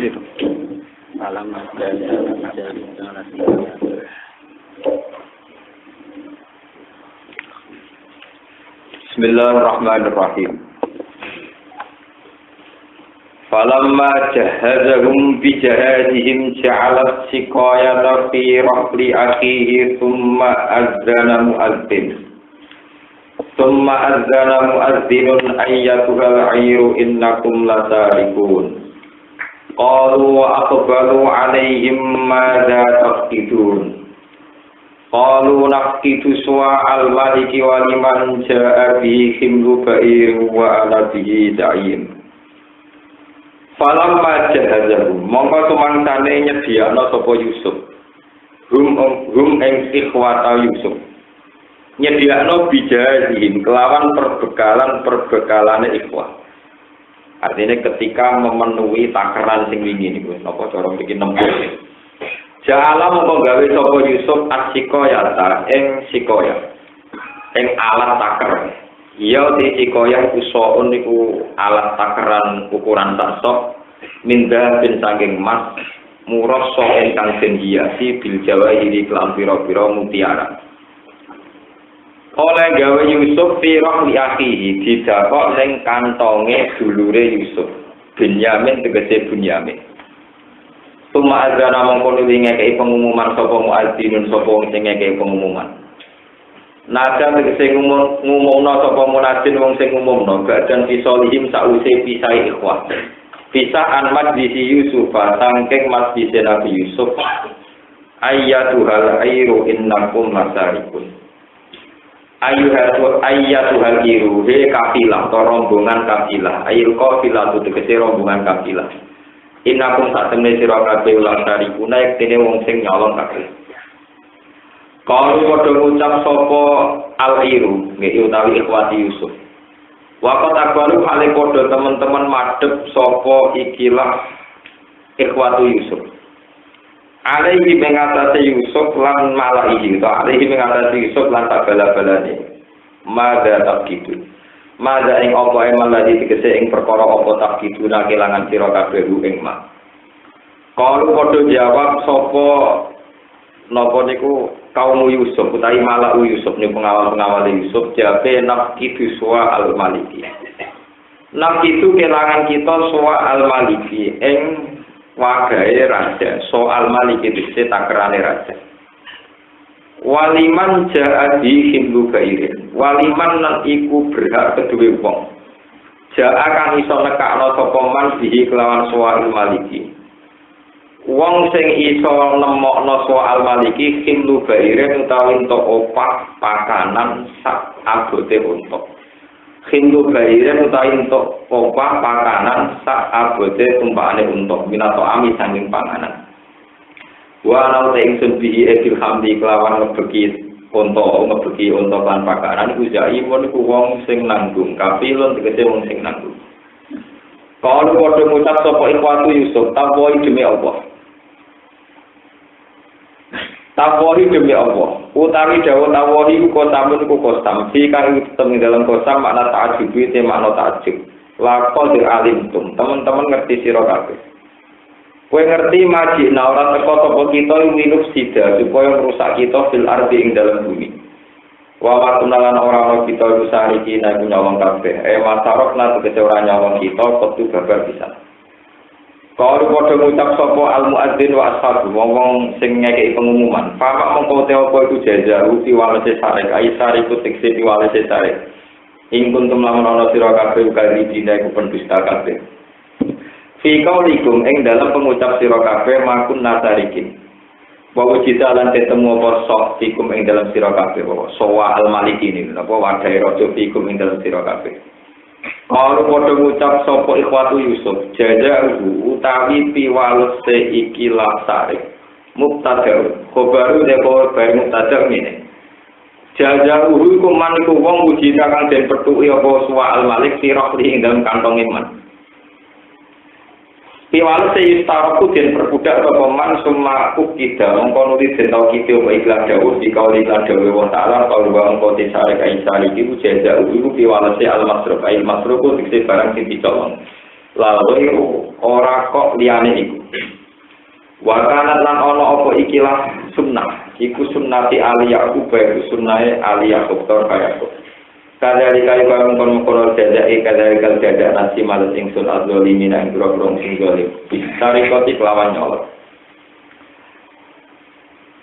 itu. Alamat dari Bismillahirrahmanirrahim. Falamma jahazahum bijahazihim ja'alat siqayata fi rahli akhihi thumma azzana mu'adzinun ayyatuhal 'ayru innakum lasarikun. Qalu wa aqbalu 'alaihim madza tafqidun. Qalu nafqidu su'al maliki wa liman ja'a bihi himlu ba'ir wa ana bihi da'im. Falamma jahazahu mongko tumangsane nyediakno sapa Yusuf hum ing ikhwata Yusuf nyediakno bijahazihim kelawan perbekalane ikhwah. Artinya ketika memenuhi takaran sing wingi niku napa cara mriki nembung. Ja'ala mongko gawe sapa Yusuf asikoyata ing sikoya ing alat takar. Iya sikoya usaun niku alat takaran ukuran tasok minda bin saking emas murassa ingkang den hiasi bil jawahiri kelam pira-pira mutiara. Oleh gawe Yusuf fi rahli akhihi didakok ning kantonge dulure Yusuf Binyamin tegese Binyamin. Tuma azana mongko ngekeki pengumuman sapa muadzinun sapa wong sing ngekeki pengumuman. Nada tegese ngumumno sapa munadzin wong sing ngumumno badan fisolihim sause pisai ikhwah. Pisah an majlisi Yusuf sangking majlisi Nabi Yusuf. Ayyatuhal airu innakum lasarikun. Ayyatuhal iru he kafilah atau rombongan kafilah. Ayil kafilah itu tegese rombongan kafilah. Innakum sak temne sira kabeh lasarikun nek dene wong sing nyolong kabeh. Kalau padha ngucap sapa al-iru nggih utawi ikhwati Yusuf. Waqat akbaru hale padha teman-teman madhep sapa ikilah ikhwatu Yusuf. Alaihi mengatasi Yusuf lan malaihi to alaihi mengatasi Yusuf lan bala-balane. Mada takidu. Mada ing apa emal lagi tegese ing perkara apa takidu nak kelangan sira kabeh ing mak. Kalau padha jawab sapa napa niku kaum Yusuf utawi malau Yusuf niku pengawal-pengawal Yusuf jabe nafkidu suwa al-maliki. Nafkidu kelangan kita suwa al-maliki ing wagahe raja soal maliki dise takerane raja. Waliman ja'a bi himlu gairin. Waliman lan iku berhak kedue wong. Ja'a kang iso nekakno sapa man bihi kelawan soal maliki. Wong sing iso nemokno soal maliki himlu gairin utawi entuk opah pakanan sak abote untuk. Himlu gairin utawi entuk opah pakanan sak abote tumpakane untuk minato ami sanging panganan. Wa ana ta ingsun bihi edil hamdi kelawan ngebeki unta lan pakanan iku jaimun iku wong sing nanggung kafilun tegese wong sing nanggung. Kalau padha ngucap sapa ikhwatu Yusuf takwoi demi Allah. Takwoi demi Allah. Utawi dawuh takwoi iku kosamun iku kosam. Fi kang teng dalam kosam makna ta'ajub te makna ta'ajub. Laqad alimtum. Teman-teman ngerti sira kabeh. Kowe ngerti majina ora teko sapa kita minus sida supaya merusak kita fil ardi ing dalam bumi. Wa watunalan ora kita rusariki nek nyawang kabeh. Masarok lan tegese ora nyawang kita kudu babar pisan. Kalau padha ngucap sapa al-muadzin wa ashabu wong sing ngekeki pengumuman. Papak mongko te apa iku jazaru piwalese sarek aisar iku tekse piwalese sarek. Ing kuntum lamun ana sira kabeh kali dina iku pendusta kabeh. Fi qaulikum ing dalam pengucap sira kabeh makun nasarikin. Wa wujida lan ketemu apa sok fikum ing dalam sira kabeh wa sowa al-maliki ini napa wadai raja fikum ing dalam sira kabeh. Kalau padha ngucap sapa ikhwatu Yusuf jazahu utawi piwalese iki lasare mubtada khobaru depo bar mubtada ngene jazahu iku man iku wong wujida kang den petuki apa suwa al-malik sirah ing dalam kantong iman piwalese istaroku den perbudak apa man summa ukida mongko nulis den tau kite apa ikhlas dawuh dikauli lan dawuh wa ta'ala kalau mongko disare kaisari iki jazahu iku piwalese al-masruf al-masruf dikse barang sing dicolong lalu ora kok liyane iku wa kanat lan ana apa ikilah sunnah iku sunnati ali Yaqub iku sunnahe ali Yaqub kaya kok kadari kaya mengkon-mengkon jajake kadari kal jajak nasi malas ingsun adzalimin ing grogrong sing zalim bistari koti kelawan nyolong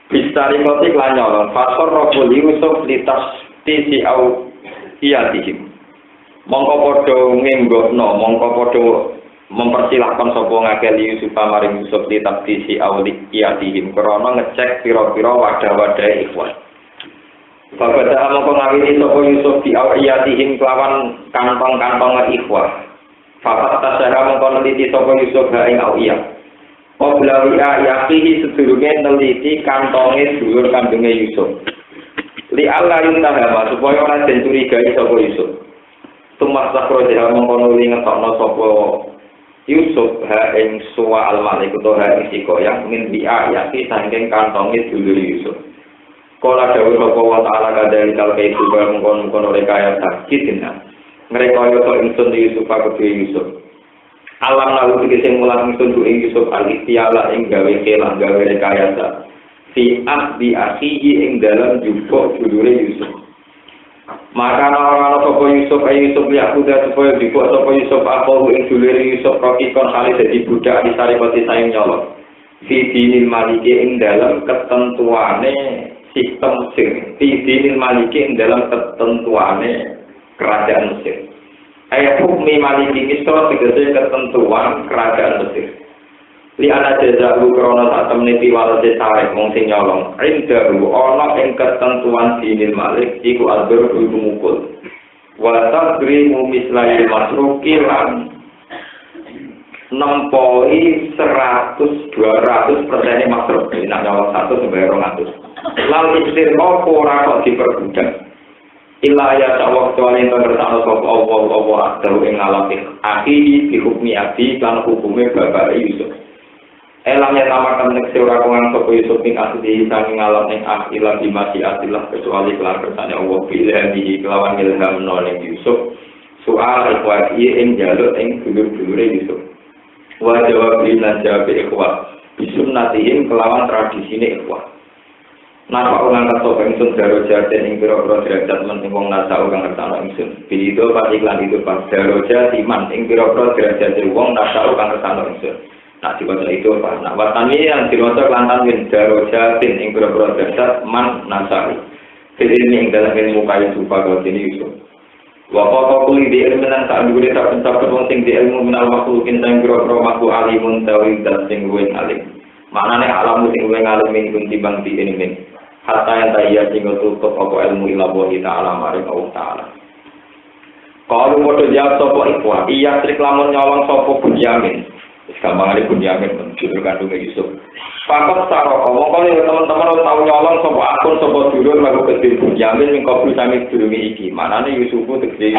bistari koti kelawan nyolong fasor robul Yusuf litas tisi au iyatihim mongko padha ngenggokno mongko padha mempersilahkan sapa ngakeh Yusuf maring Yusuf litas tisi au iyatihim krana ngecek pira-pira wadah-wadah ikhwan. Bapak dah mongko ngawini sapa Yusuf di awiyatihim kelawan kantong-kantong ikhwah. Bapak tasara mongko neliti sapa Yusuf ha ing awiyah. Obla wi'a yaqihi sedurunge neliti kantonge dulur kandunge Yusuf. Li Allah yuntahama supaya ora den curigai sapa Yusuf. Tumas sakro deha mongko nuli ngetokno sapa Yusuf ha ing suwa al-malik utawa ha ing sikoyah min bi'a yaqi saking kantonge dulur Yusuf. Kala dawuh sapa wa ta'ala kadang kal kaitu mengkon-mengkon rekaya sakitna ngrekaya to ingsun Yusuf kedue Yusuf alam lalu tegese mulang ingsun du ing Yusuf al-istiala ing gawe kelang gawe rekaya ta fi ahdi akhihi ing dalam jupuk dulure Yusuf maka ana sapa Yusuf ya kuda supaya jupuk sapa Yusuf apa ing dulure Yusuf rokikon kali dadi budak di saripati sayang nyolong fi dinil maliki ing dalam ketentuane sistem Mesir, dinil maliki dalam ketentuannya kerajaan Mesir. Ayat hukmi maliki Misra tegese ketentuan kerajaan Mesir. Li ana jazaa'u krana sak temne piwalese sarek wong sing nyolong. Indahu ana ing ketentuan dinil malik iku albar iku mukul. Wa tadrimu mislai masruki lan nempoi 100-200% masruk. Ini nak nyolong 100 sampai 200. Lalu istirqa ora kok diperbudak. Illa ya sawah kecuali ento bersama sapa Allah atau ing alam akhi di hukmi abdi lan hukume bapak Yusuf. Elamnya tamakan nek ora kang sapa Yusuf ing asli saking alam ing akhilah dimasi asilah kecuali kelan kersane Allah bilahi kelawan ilhamno ning Yusuf. Soal ikhwati ing jaluk ing dulur-dulure Yusuf. Wa jawab lan jawab ikhwat bisunnatihim kelawan tradisine ikhwat. Napa orang kata ingsun daroja dan ing pira-pira derajat men wong nasa kang ngertano ingsun. Bido pas iklan itu pas daroja timan ing pira-pira derajat wong nasa kang ngertano ingsun. Nah diwaca itu pas nak watani yang diwaca lantan win daroja ing pira-pira derajat man nasa. Ini ing dalam ilmu kaya supa kau ini Yusuf. Wa qata kulli di ilmu nang sak dhuwure sak pencapet wong sing di ilmu minal makhlukin sing pira-pira makhluk alimun tawhid dan sing luwih alim. Maknane alam sing luwih alim ing timbang di ini. Hatta yang tayya sehingga tutup apa ilmu ilahi ta'ala maring Allah ta'ala. Kalau mau jawab sopo ikhwah, iya trik lamun nyolong sopo Bunyamin. Gampang ada Bunyamin menjulur kandungnya Yusuf. Fakot sarok, kalau teman-teman tahu nyolong sopo akun sopo dulur lagu kecil Bunyamin mengkobul sami dulungi iki. Manane Yusufu tegesi.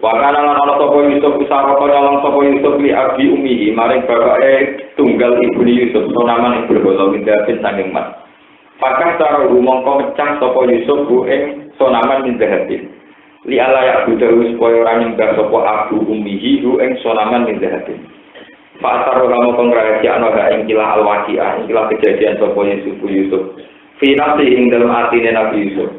Wakana ana sopo Yusuf sarok nyolong sopo Yusuf li abi umihi maring bapake tunggal ibune Yusuf sonaman ing bergolong indapin sanging mas. Pakah cara rumongko mecah sapa Yusuf bu ing sonaman min zahatin. Li ala ya budahu supaya ora nyembah sapa abu ummihi bu ing sonaman min zahatin. Fa asaro kamu kongresi ana ga ing kilah al-waqiah, ing kilah kejadian sapa Yusuf. Fi nafsi ing dalam atine Nabi Yusuf.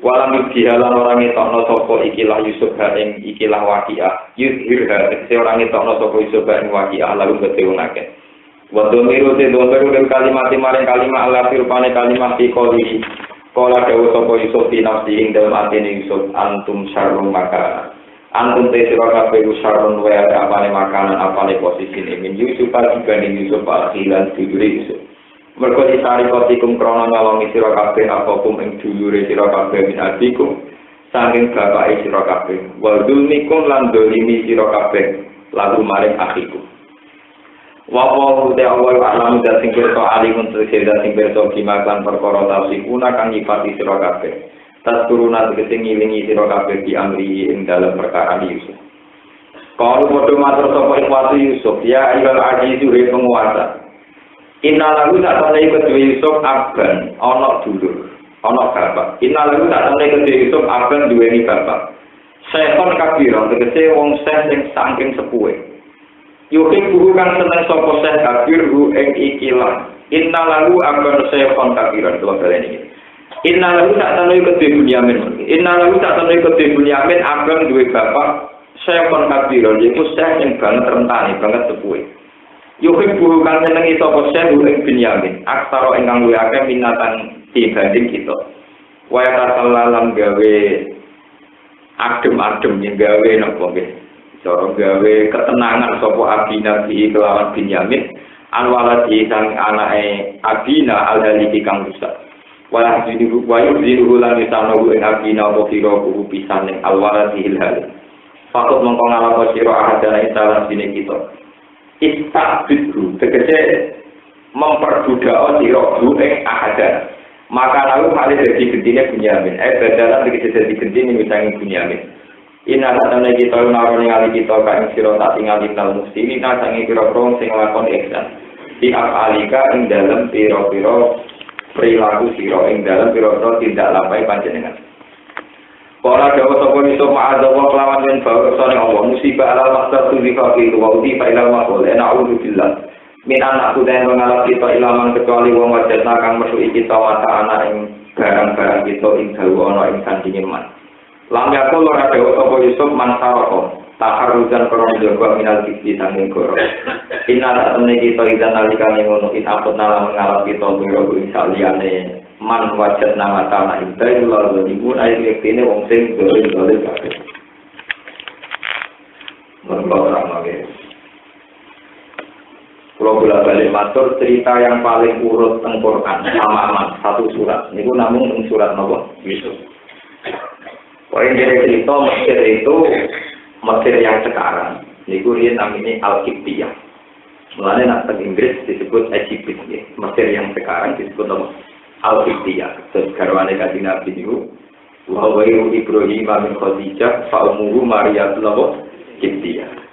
Walam dihalan orang ngetokno sapa ikilah Yusuf ha ing ikilah waqiah. Yuzhirha orang ngetokno sapa Yusuf ha ing waqiah lalu ketewunake. Waktu miru dari kalimat maring kalimat Allah firpane kalimat di koli kola dawu sopo Yusuf di nafsi ing dalam atine Yusuf antum syarrun makanan antum te sira kabeh syarrun wa apane makanan apane posisine min Yusuf dibanding Yusuf akhiran dulure Yusuf mergo disari kotikum krana nyolongi sira kabeh apapun ing dulure sira kabeh min adikum saking bapake sira kabeh wa dzulmikum lan dolimi sira kabeh lalu maring akhikum. Wapo te awal alam dan sing pirsa alimun tegese sing pirsa gimakan perkara tasifuna kang nyifati sira kabeh. Tas turunan tegese ngilingi sira kabeh di amri ing dalam perkara Yusuf. Kalau padha matur sapa ikhwati Yusuf, ya ayyuhal azizu he penguasa. Inna lagu tak tane kedue Yusuf aban ana dulur, ana bapak. Inna lagu tak tane kedue Yusuf aban duweni bapak. Sehon kabira tegese wong seh sing saking sepuhe. Yuking buhu kang seneng sapa Syekh Kabir hu ing ikilah. Inna lalu akan Syekhon Kabiran kula balen iki. Inna lalu sak tanui kedhe Bunyamin. Inna lalu sak tanui kedhe Bunyamin akan duwe bapak Syekhon Kabiran yaiku Syekh sing banget rentane, banget sepuhe. Yuking buhu kang seneng sapa Syekh hu ing Bunyamin. Aksara ingkang luwih akeh minatan dibanding kita. Waya tasallalam gawe adem-adem yang gawe napa nggih. Cara gawe ketenangan sapa Abina bi kelawan Binyamin anwalati sang anake Abina al-haliki kang rusak. Wala dinuhu wayu dinuhu lan disanohu ing Abina apa sira kuwi pisan ning alwalati ilhal. Fakut mongko ngalapa sira ahadana salah sine kita. Istabidhu tegese memperbudak sira ku ing ahadana. Maka lalu hal jadi gentine Binyamin. Badalan tegese jadi gentine misangi Binyamin. Ina satane kita narone ngali kita kae sira tak tinggal di dalam muslim ta sange pira-pira sing lakon ihsan. Di alika ing dalem pira-pira perilaku sira ing dalem pira-pira tindak lampahe panjenengan. Para dawa sapa iso ma'adzawa kelawan yen bawa sane Allah musibah ala maksud tuwika itu wa uti fa ilal maqul na'udzu billah. Min anak kuda yang mengalap kita ilaman kecuali wong wajah kang metu kita mata anak ing barang-barang kita ing dawa ana ing sandinge man. Lam yakul ora dewa sapa Yusuf mansaroko taharuzan krono jaga minal kiti sanging goro. Inna ta'amne kita idan nalikane ngono itaput nala mengalap kita biro ing saliyane man wajah nama tanah intai lalu ibu air yektine wong sing dole kabeh. Mergo ora mage. Kalau bolak-balik matur cerita yang paling urut teng Quran sama satu surat. Niku namung teng surat napa? Yusuf. Poin dari cerita Mesir itu Mesir yang sekarang. Niku dia namanya Al-Qibtiyah. Mulanya nak Inggris disebut Egypt. Ya. Mesir yang sekarang disebut nama Al-Qibtiyah. Terus garwane kanjeng Nabi niku wa wairu Ibrahim min Khadijah fa ummuhu Maryam Qibtiyah.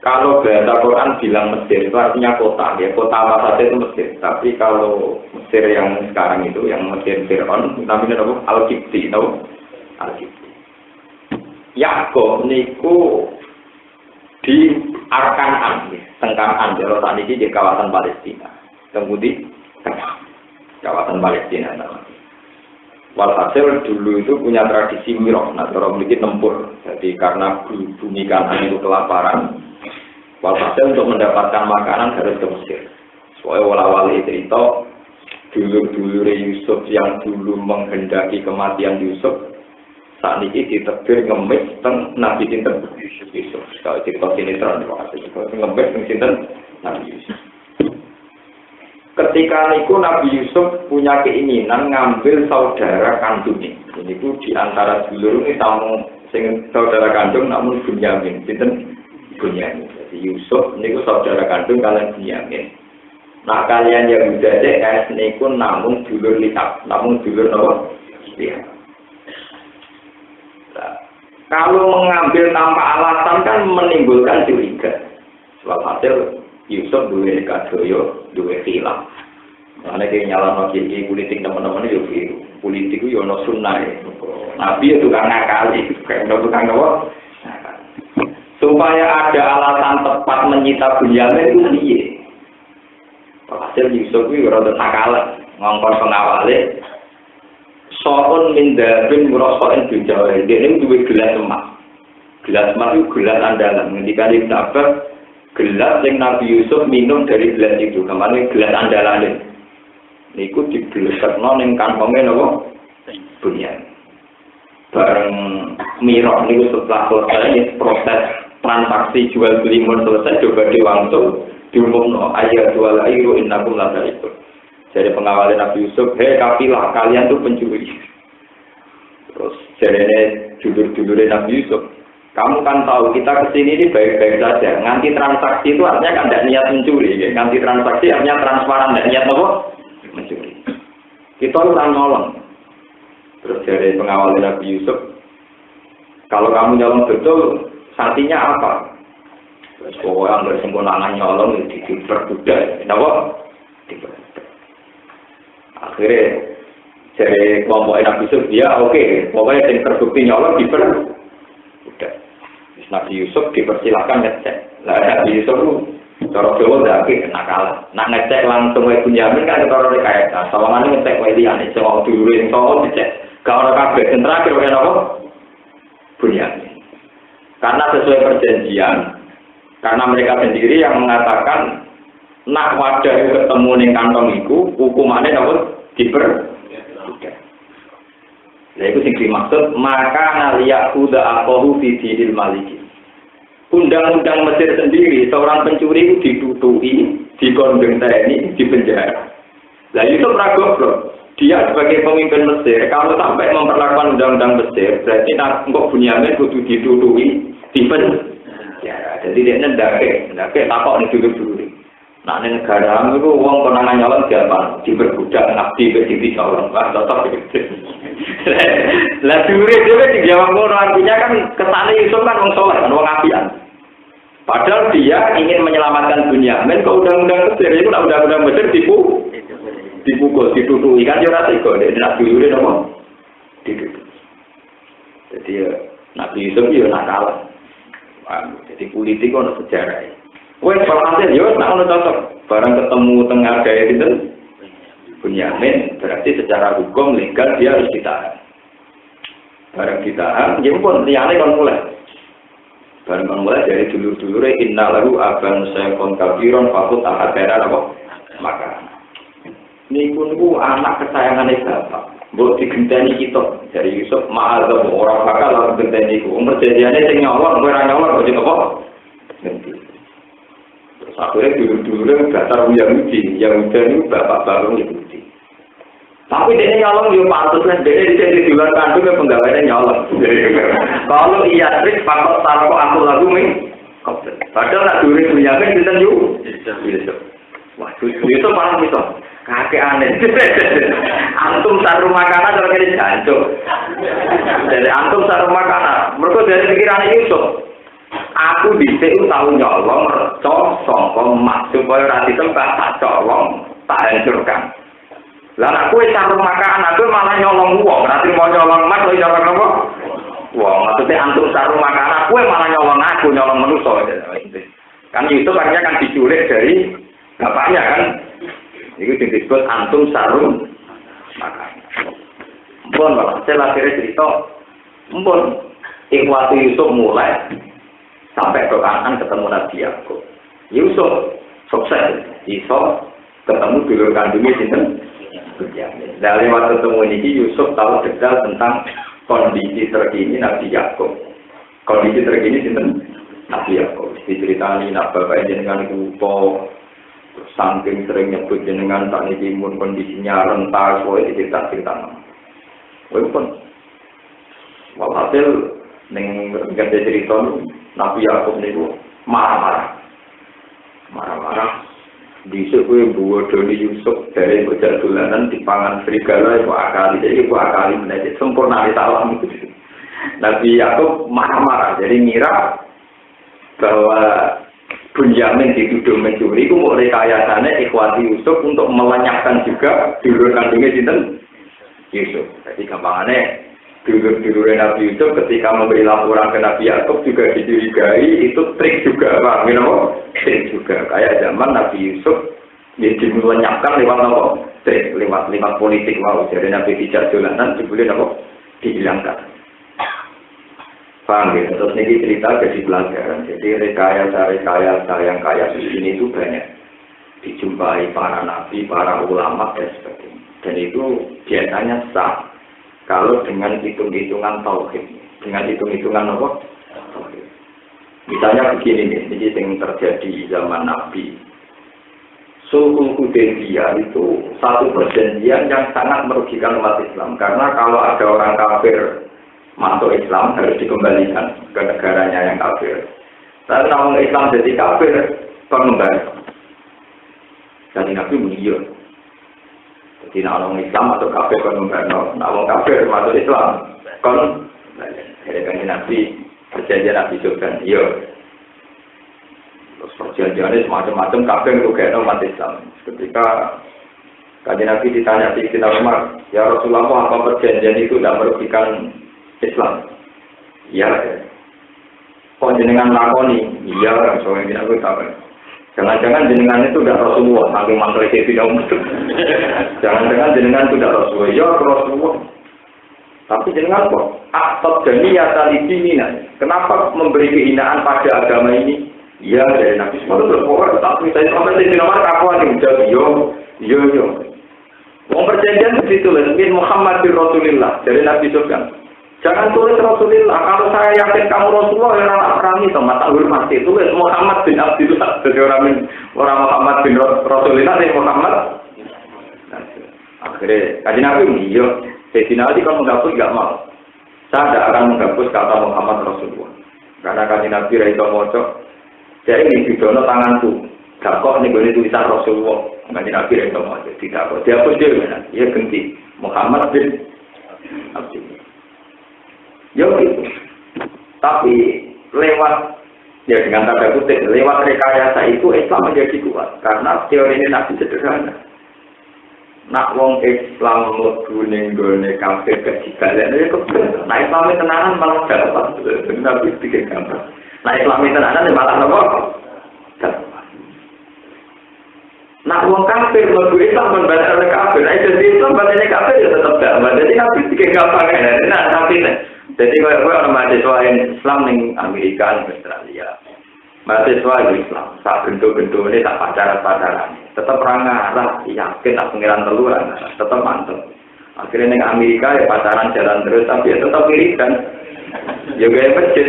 Kalau bahasa Quran bilang Mesir itu artinya kota, ya kota apa saja itu Mesir. Tapi kalau Mesir yang sekarang itu, yang Mesir Fir'aun, namanya apa? Al-Qibti, tahu? Al-Qibti. Yakob niku di Arkan'an, Tengkan'an, kalau saat ini di kawasan Palestina. Kemudian kawasan Palestina namanya. Walhasil dulu itu punya tradisi mirah, nah orang memiliki tempur. Jadi karena bumi kanan itu kelaparan. Walhasil untuk mendapatkan makanan harus ke Mesir. Soalnya wala-wali cerita dulur-dulur Yusuf yang dulu menghendaki kematian Yusuf saat ini ditebir ngemis teng Nabi Sinten Yusuf. Kalau cerita sinetron ngemis teng Sinten Nabi Yusuf. Ketika niku Nabi Yusuf punya keinginan ngambil saudara kandungnya. Ini itu di antara dulur ini tamu sing saudara kandung namun Bunyamin. Sinten Bunyamin. Yusuf niku saudara kandung kalian Bunyamin. Nah kalian yang udah DS niku namun dulur lihat, namun dulur nawa. Iya. Nah, kalau mengambil tanpa alasan kan menimbulkan curiga. Sebab hasil Yusuf duwe kadoyo, duwe khilaf. Karena dia nyala nasi politik teman-teman itu biru. Politik itu yono sunnah. Nabi itu tukang ngakali, kayak tukang nawa. Supaya ada alasan tepat menyita Bunyamin itu piye. Hasil Yusuf itu rada sakala, ngongkon pengawale. So'un min dabin murasoin bijawai. Dia ini duwe gelas emas. Gelas emas itu gelas andalan. Ketika Ibn Abbas, gelas yang Nabi Yusuf minum dari gelas itu. Kemarin gelas andalan. Niku diblesakno ning kantongnya napa? Bunyamin. Bareng mirah niku setelah selesai proses transaksi jual beli mun selesai coba diwangsung diumumno ayat jual airu innakum la ta'ikun. Jadi pengawal Nabi Yusuf, "Hei kafilah, kalian tuh pencuri." Terus jarene jujur-jujur Nabi Yusuf, "Kamu kan tahu kita kesini ini baik-baik saja. Nganti transaksi itu artinya kan tidak niat mencuri, ya. Nganti transaksi artinya transparan, tidak niat apa? Mencuri. Kita orang nolong." Terus dari pengawal Nabi Yusuf, "Kalau kamu nyolong betul, santinya apa?" Terus pokoknya bersempurna nyolong diperbudak, kenapa? Diperbudak. Akhirnya dari kelompok Nabi Yusuf, ya oke, pokoknya yang terbukti nyolong diperbudak. Nabi Yusuf dipersilakan ngecek. Lah Nabi Yusuf itu cara Jawa ndak nakal. Nak ngecek langsung wae Bunyamin kan ketara rekayasa. Sawangane ngecek wae liyane sing dulure sing tau ngecek. Gak ora kabeh sing terakhir wae napa? Bunyamin. Karena sesuai perjanjian, karena mereka sendiri yang mengatakan nak wadah ketemu ning kantong iku hukumane napa diper. Nah itu sing dimaksud maka naliyak kuda akohu fidil maliki. Undang-undang Mesir sendiri seorang pencuri itu ditutui, dikondeng TNI, dipenjara. Nah itu goblok. Dia sebagai pemimpin Mesir kalau sampai memperlakukan undang-undang Mesir berarti kok Bunyamin kudu ditutui, dipenjara. Jadi dia ndake takok ning dulu. Nah, ini negara itu uang konangan nyolong siapa? Diperbudak, ngabdi, berdiri nyolong. Wah, tetap gitu. Lah, dure-dure di Jawa Ngono artinya kan kesannya Yusuf kan orang soleh, orang apian. Padahal dia ingin menyelamatkan Bunyamin ke undang-undang Mesir. Itu undang-undang Mesir dipukul, ditutui. Kan dia rasa kok, dia nak dure apa? Ditutui. Jadi, Nabi Yusuf itu nakal. Jadi politik itu ada sejarah. Wes walhasil yo nak ono cocok barang ketemu tengah gaya itu Bunyamin berarti secara hukum legal dia harus ditahan. Barang ditahan, ya pun liyane kon mulai. Barang kon mulai dari dulur-dulure inna lahu aban sayfon kabiron fakut ahadera apa maka. Niku anak kesayangane bapak. Mbok digenteni kita dari Yusuf ma'adzab ora bakal lan genteni ku. Perjanjiane sing nyolong kowe ora nyolong kok apa? Akhirnya dulu-dulu dasar Yahudi itu bapak-bapak Yahudi. Tapi dia nyolong juga pantas lah, dia di luar kandung yang penggawainya nyolong. Kalau iya trik, pakot taruh aku lagu nih. Padahal nak duri Bunyamin kita juga. Wah, itu parah itu. Kakek aneh. Antum taruh makanan kalau kira jancuk. Jadi antum taruh makanan, mereka dari pikiran Yusuf. Aku dhisik tahu nyolong reca sangka emas supaya ora ditembak tak colong tak hancurkan. Lah nek kowe sarung makanan aku malah nyolong wong, ora trimo nyolong emas kok nyolong apa? Wong maksudnya antum sarung makanan kowe malah nyolong aku nyolong manusa. Kan itu akhirnya kan diculik dari bapaknya kan. Itu disebut antum sarung makanan. Mbon malah akhirnya cerita mbon waktu Yusuf mulai sampai ke Kanaan ketemu Nabi Yakub. Yusuf sukses, Yusuf ketemu dulur kandungnya sinten Bunyamin. Dari waktu ketemu ini Yusuf tahu detail tentang kondisi terkini Nabi Yakub. Kondisi terkini sinten Nabi Yakub. Diceritani nak bapak jenengan kupo, saking sering nyebut jenengan tak niki mun kondisinya rentas, wae dicerita-cerita. Walaupun walhasil ning gede cerita Nabi Yakub niku marah-marah. Dhisik kowe bodoni Yusuf dari bocah dolanan dipangan serigala iku akali. Jadi iku akali menjadi sempurna di alam itu. Nabi Yakub marah-marah. Jadi ngira bahwa Bunyamin dituduh mencuri itu mau rekayasanya ikhwati Yusuf untuk melenyapkan juga dulur kandungnya sinten Yusuf. Jadi gampangannya dulur Nabi Yusuf ketika memberi laporan ke Nabi Yakub juga dicurigai itu trik juga, Pak. Trik juga. Kayak zaman Nabi Yusuf dimelenyapkan lewat apa? Trik, lewat politik. Wow, jadi Nabi tidak jalanan dibeli apa? Dihilangkan. Paham ya? Terus ini cerita jadi pelajaran. Jadi rekayasa yang kayak ini itu banyak dijumpai para nabi, para ulama dan sebagainya. Dan itu biasanya sah. Kalau dengan hitung-hitungan tauhid, dengan hitung-hitungan apa? Tauhid. Misalnya begini nih, ini yang terjadi zaman Nabi. Sulhul Hudaybiyah itu satu perjanjian yang sangat merugikan umat Islam. Karena kalau ada orang kafir masuk Islam harus dikembalikan ke negaranya yang kafir. Tapi kalau Islam jadi kafir, pengembali. Jadi Nabi mengiur. Jadi orang Islam atau kafir pengembali, orang kafir masuk Islam, kon. Jadi kan Nabi perjanjian Nabi Subhan, iya. Terus perjanjiannya semacam-macam kafir merugikan umat Islam. Ketika kajian Nabi ditanya di Sayyidina Umar, ya Rasulullah, apa perjanjian itu tidak merugikan Islam? Ya. kok jenengan lakoni? Iya, soalnya aku tahu. Jangan-jangan jenengan itu udah Rasulullah, saking mantel ke tidak betul. Jangan-jangan jenengan itu udah Rasulullah, ya Rasulullah. Tapi jenengan kok aktor dunia tali dimina. Kenapa memberi kehinaan pada agama ini? Ya dari Nabi Muhammad berpokok, tapi saya sampai di nomor kakuan yang jauh, yo. Mau perjanjian begitu lah, min Muhammad bin Rasulullah dari Nabi Muhammad. Jangan tulis Rasulullah. Kalau saya yakin kamu Rasulullah, ya orang perang itu mata hormati. Tulis Muhammad bin Abdullah. Jadi orang Muhammad bin Rasulullah, dari Muhammad. Akhirnya, kaji Nabi iya. Jadi nanti kalau menghapus nggak mau. Saya tidak akan menghapus kata Muhammad Rasulullah. Karena kaji Nabi Raito Mojo. Jadi ini bidono tanganku. Gak kok ini boleh tulisan Rasulullah. Kaji Nabi Raito Mojo. Tidak kok. Dia hapus dia. Dia ganti Muhammad bin Abdullah. Ya gitu. Tapi lewat ya dengan tanda kutip lewat rekayasa itu Islam menjadi kuat karena teori ini nabi sederhana. Nak wong Islam mlebu ning gone kafir kejigalen ya kok. Nah Islam tenanan malah dapat nabi pikir gampang. Nah Islam tenanan malah apa? Dapat. Nak wong kafir mlebu Islam membantah kafir. Nah jadi Islam bandane kafir ya tetap dapat. Jadi nabi pikir gampang ya. Nah tapi jadi kalau orang mahasiswa Islam di Amerika, di Australia, mahasiswa Islam, tak bentuk-bentuk ini tak pacaran-pacaran, tetap rangarah, yakin tak pengiran teluran, tetap mantap. Akhirnya di Amerika ya pacaran jalan terus, tapi ya tetap wiridan, juga yang masjid.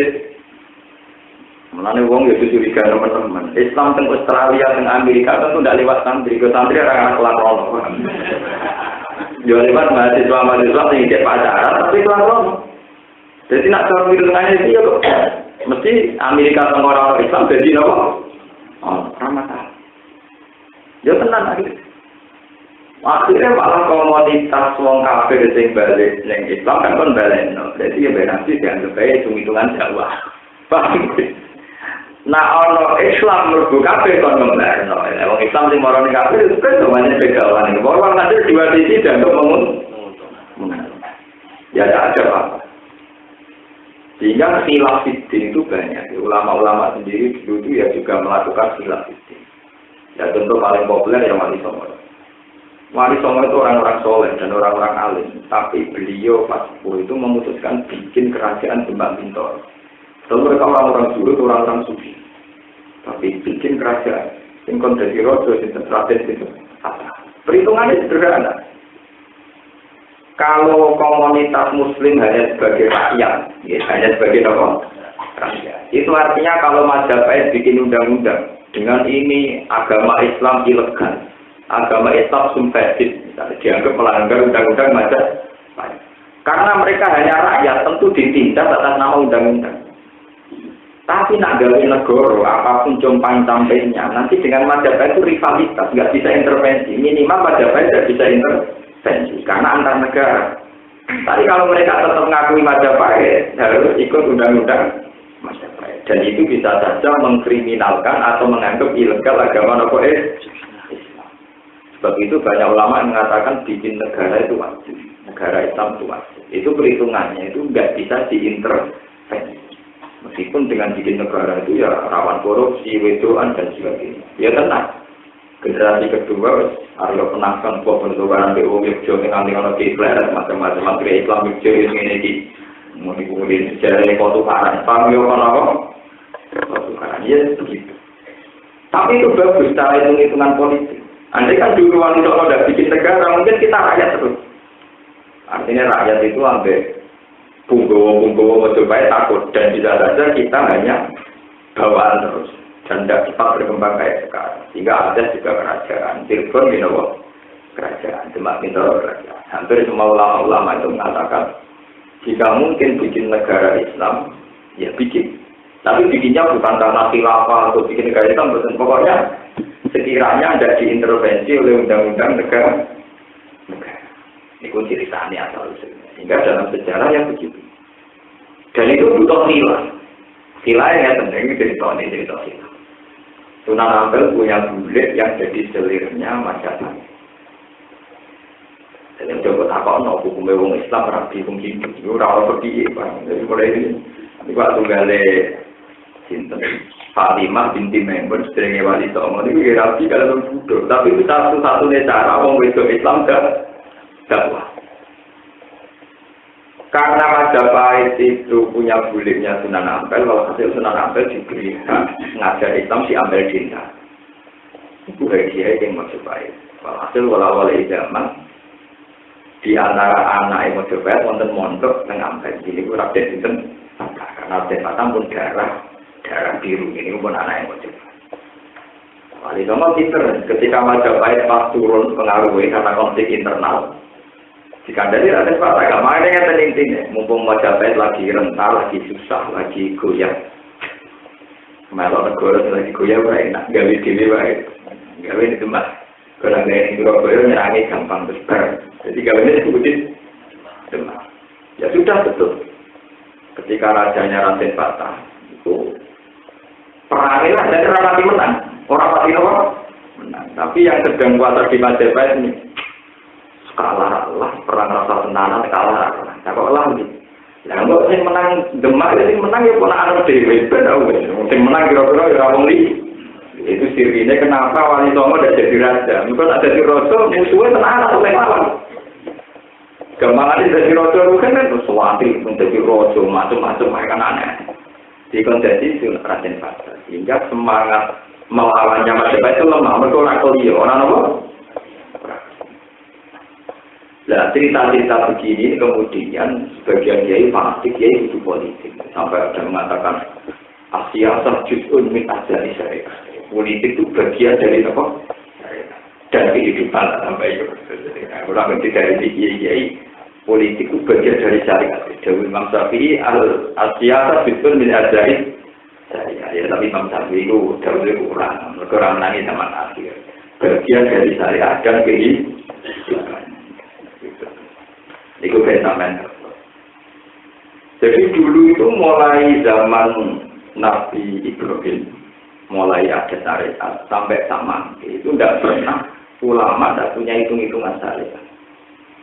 Mulanya wong itu curiga teman-teman. Islam di Australia, di Amerika tentu tidak lewat santri, ke santri orang-orang kelar-kelar. Jangan lewat mahasiswa yang tidak pacaran, tapi kelar-kelar. Jadi nak cara hitungannya itu ya kok mesti Amerika sama orang Islam jadi apa? Oh, Ramadan. Ya tenang akhirnya. Akhirnya malah komoditas wong kafir sing balik ning Islam kan balik. Jadi ya berarti dianggap bae hitung-hitungan Jawa. Paham? Nah, ono Islam mlebu kafir kon ngomongno. Wong Islam sing marani kafir itu kan namanya begawan. Bahwa nanti dua sisi dianggap ya tidak ada apa. Sehingga khilaf fiddin itu banyak. Ulama-ulama sendiri dulu ya juga melakukan khilaf fiddin. Ya tentu paling populer yang Wali Songo. Wali Songo itu orang-orang soleh dan orang-orang alim. Tapi beliau pas itu memutuskan bikin kerajaan Demak Bintoro. Lalu mereka orang-orang surut, orang-orang sufi. Tapi bikin kerajaan. Singkon dari rojo, singkon strategi itu. Perhitungannya sederhana. Kalau komunitas muslim hanya sebagai rakyat, ya, hanya sebagai apa? Rakyat. Itu artinya kalau Majapahit bikin undang-undang dengan ini agama Islam ilegal, agama Islam subversif, dianggap melanggar undang-undang Majapahit. Karena mereka hanya rakyat, tentu ditindak atas nama undang-undang. Tapi nak gawe negara, apapun jompang sampainya, nanti dengan Majapahit itu rivalitas, nggak bisa intervensi. Minimal Majapahit tidak bisa intervensi. Karena antar negara. Tapi kalau mereka tetap mengakui Majapahit, harus ikut undang-undang Majapahit. Dan itu bisa saja mengkriminalkan atau menganggap ilegal agama Islam. Sebab itu banyak ulama yang mengatakan bikin negara itu wajib, negara Islam itu wajib. Itu perhitungannya itu nggak bisa diintervensi. Meskipun dengan bikin negara itu ya rawan korupsi, wedoan dan sebagainya. Ya tenang. Generasi kedua, Aryo penangkan buat bentukan BU Yogyo dengan kiflat macam-macam materi Islam Yogyo ini kemudian sejarah kotu karan, paham ya apa? Kotu karan, ya begitu. Tapi itu bagus cara hitung-hitungan politik. Andai kan dulu Wali Songo udah bikin negara, mungkin kita rakyat terus. Artinya rakyat itu sampai punggowo Majapahit takut dan bisa saja kita hanya bawaan terus. Dan tidak cepat berkembang kayak sekarang. Sehingga ada juga kerajaan. Cirebon, Binowo, kerajaan. Demak, Bintoro, kerajaan. Hampir semua ulama-ulama itu mengatakan, jika mungkin bikin negara Islam, ya bikin. Tapi bikinnya bukan karena khilafah atau bikin negara Islam. Pokoknya sekiranya tidak diintervensi oleh undang-undang negara. Ini pun ceritanya asal usulnya. Sehingga dalam sejarah yang begitu. Dan itu butuh khilaf. Khilaf yang penting cerita khilaf. Sunan Ampel punya bulet yang jadi selirnya Majapahit. Dan coba takut no hukum wong Islam rapi hukum Hindu. Itu rawat pergi bang. Jadi mulai ini waktu gale Sinten Fatimah binti Maimun sedherenge Wali Songo niku ya rabi kalau bodoh, tapi itu satu-satunya cara wong wedok Islam dakwah. Karena Majapahit itu punya buliknya Sunan Ampel, kalau hasil Sunan Ampel diberi hak ngajar Islam si Ampel Dinda. Itu dia yang Majapahit. Kalau hasil wala-wala zaman di antara anak yang Majapahit wonten mondok teng Ampel. Ini ku Raden Sinten karena Raden Patang pun darah biru ini pun anak yang Majapahit. Wali Songo pinter ketika Majapahit pas turun pengaruhnya karena konflik internal. Jika dari Raden Patang agak main yang penting mumpung Majapahit lagi rental, lagi susah, lagi goyah. Melok negara lagi goyah enak, gawe dhewe wae. Gawe di tempat. Kalau gawe di Surabaya nyerangi gampang besar. Jadi gawe ini disebutin demam. Ya sudah betul. Ketika rajanya Raden Patang itu perangnya dari rapati menang, orang pati menang. Tapi yang sedang kuasa di Majapahit ini kalah lah, perang rasa tenanan kalah. Cakap lah gitu. Nah, kalau yang menang Demak, yang menang ya pun anak dewi, benar. Yang menang kira-kira ya orang li. Itu sirinya kenapa Wali Songo tidak jadi raja? Mungkin ada di raja musuhnya tenanan atau lawan. Gambaran jadi raja bukan kan sesuatu menjadi raja macam-macam mereka aneh. Dikondisi itu Raden Patang sehingga semangat melawannya Majapahit itu lemah. Mereka orang Korea, orang apa? Nah cerita-cerita begini kemudian sebagian kiai fanatik, kiai itu politik sampai ada mengatakan Asia terjun min ajari syariah. Politik itu bagian dari apa? Dan kehidupan sampai itu. Orang ngerti dari kiai politik itu bagian dari syariat. Dewi Imam Syafi'i al-Siyasah bitun min ajari syariah. Ya tapi Imam Syafi'i itu dahulu kurang nangis zaman akhir. Bagian dari syariat dan kehidupan. Itu benar. Jadi dulu itu mulai zaman Nabi Ibrahim, mulai ada syariat sampai sama itu tidak pernah ulama tidak punya hitung-hitungan syariat.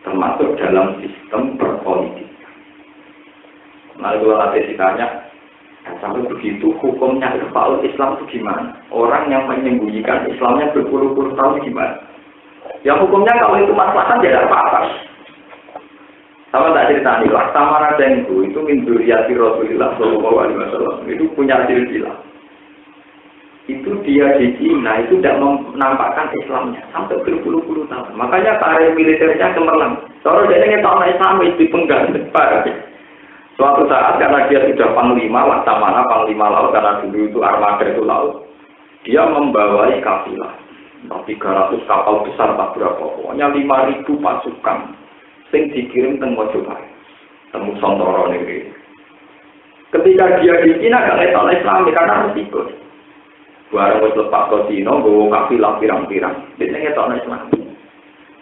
Termasuk dalam sistem perpolitikan. Nah, kalau ada ditanya, sampai begitu hukumnya Ikhfaul Islam itu gimana? Orang yang menyembunyikan Islamnya berpuluh-puluh tahun gimana? Yang hukumnya kalau itu masalah tidak apa-apa. Sama tak cerita nih, Laksamana Dengku itu min dzurriyyati Rasulillah sallallahu alaihi wasallam itu punya silsilah. Itu dia di Cina itu tidak menampakkan Islamnya sampai berpuluh-puluh tahun. Makanya karir militernya cemerlang. Soalnya dia ingin tahu Islam itu penggal. Suatu saat karena dia sudah panglima, Laksamana panglima laut karena dulu itu armada itu laut. Dia membawai kafilah. 300 kapal besar tak berapa, pokoknya 5.000 pasukan. Sing dikirim teng Majapahit, temu Santoro negeri. Ketika dia di Cina gak ngetol Islam karena resiko. Barang wis lepas ke Cina, nggawa kafilah pirang-pirang, dia ngetol Islam.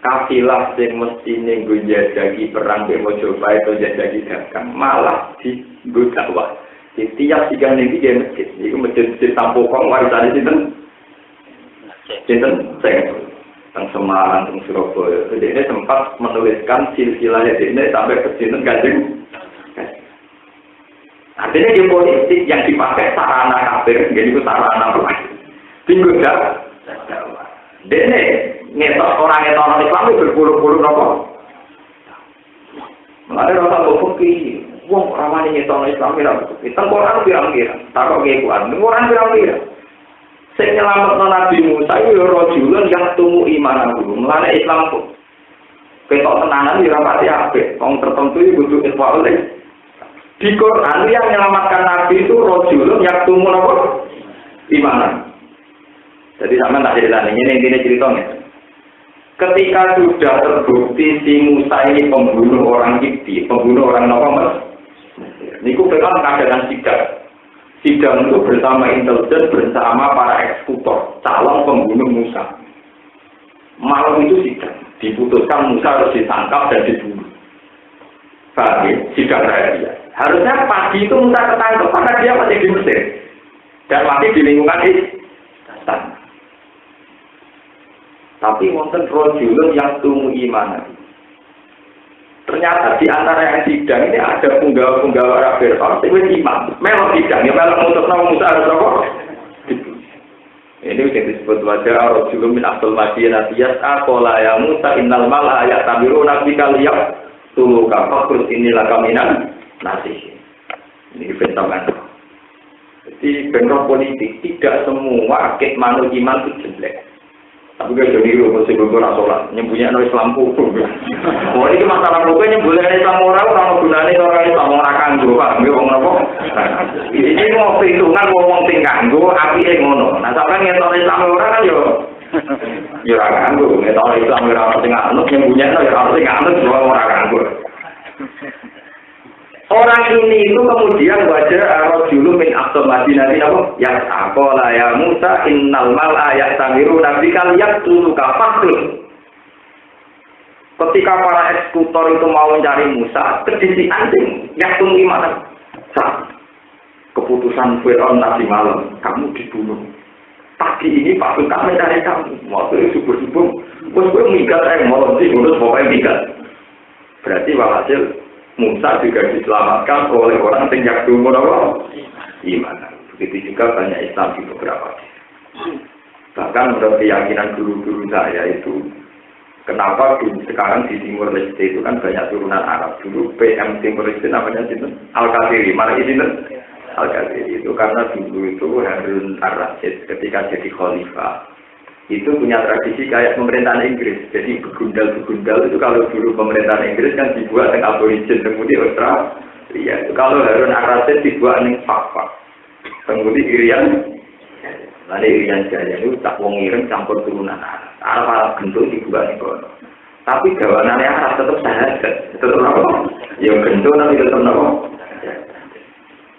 Kafilah sing mestine nggo njajaki perang di Majapahit atau njajaki dagang, malah dienggo dakwah. Setiap tiga negeri dia masjid, itu masjid Tampokong warisane sinten? Sinten? Teng Semarang, teng Surabaya. Dia sempat menuliskan silsilahnya dia sampai ke sini Kanjeng. Artinya di politik yang dipakai sarana kafir, jadi itu sarana apa? Tinggal dakwah. Dia ngetok orang Islam itu berpuluh-puluh apa? Mulai rasa bukti, wong ramai ngetok Islam itu. Tengkorak pirang-pirang, takut keikuan, tengkorak pirang-pirang. Sing nyelametno Nabi Musa itu ya rajulun yang tumu iman aku. Mulane Islam kok ketok tenanan ya rapati apik. Wong tertentu itu kudu Islam. Di Quran yang menyelamatkan Nabi itu rajulun yang tumu apa? Iman. Jadi sampean tak ceritane ini intine ceritanya. Ketika sudah terbukti si Musa ini pembunuh orang Kipti, pembunuh orang Mesir. Niku memang keadaan sidang. Sidang itu bersama intelijen, bersama para eksekutor, calon pembunuh Musa. Malam itu sidang, diputuskan Musa harus ditangkap dan dibunuh. Bagi sidang rahasia. Harusnya pagi itu Musa ketangkap karena dia masih di Mesir dan masih di lingkungan istana. Tapi wonten rajulun yang tumu iman. ternyata di antara yang sidang ini ada punggawa-punggawa Rabbir itu imam. Memang sidang, ya memang untuk Musa harus apa? Ini yang disebut wajah ar-rajulu min aqsal madinah yas'a ya Musa innal mala ya'tamiru nabika liyaq tuluka fakrus inilah kaminan nasih. Ini fenomen. Jadi benro politik tidak semua akid manut iman itu jelek. Tapi kalau jadi mesti berdoa sholat, nyembunyikan Islam kufur. Oh ini masalah pokoknya nyembunyikan Islam orang gunanya orang Islam orang kanggo, pak, nggak ngomong apa? Ini mau perhitungan ngomong ting kanggo, api ngono. Nah sampai ngetor Islam orang kan yo kanggo, ngetor Islam orang ting anut, nyembunyikan orang ting anut, semua orang kanggo. Orang ini itu kemudian wajah ar-rajulu min aqsal madinah apa? Ya aqala ya Musa innal mal'a ya'tamiru nabika yaqtulu kafir. Ketika para eksekutor itu mau mencari Musa, kedisi anjing yaqtulu gimana? Keputusan Firaun tadi malam, kamu dibunuh. Pagi ini pasukan mencari kamu. Waktu itu subuh-subuh, bos-bos minggat malam sih, urus pokoknya minggat. Berarti walhasil Musa juga diselamatkan oleh orang yang dulu iman. Begitu juga banyak Islam di beberapa. Bahkan menurut keyakinan guru-guru saya itu, kenapa sekarang di Timur Leste itu kan banyak turunan Arab. Dulu PM Timur Leste namanya Al-Qadiri. Mana ini Al-Qadiri itu karena dulu itu Harun ar-Rasyid ketika jadi khalifah itu punya tradisi kayak pemerintahan Inggris. Jadi begundal-begundal itu kalau dulu pemerintahan Inggris kan dibuat dengan aborigin, kemudian Australia. Itu kalau Harun ar-Rasyid dibuat dengan fak-fak. Kemudian Irian, nanti Irian Jaya itu tak wong ireng campur turunan Arab bentuk dibuat dengan. Tapi gawanannya Arab tetap sahadat. Tetap apa? Ya bentuk tapi tetap apa?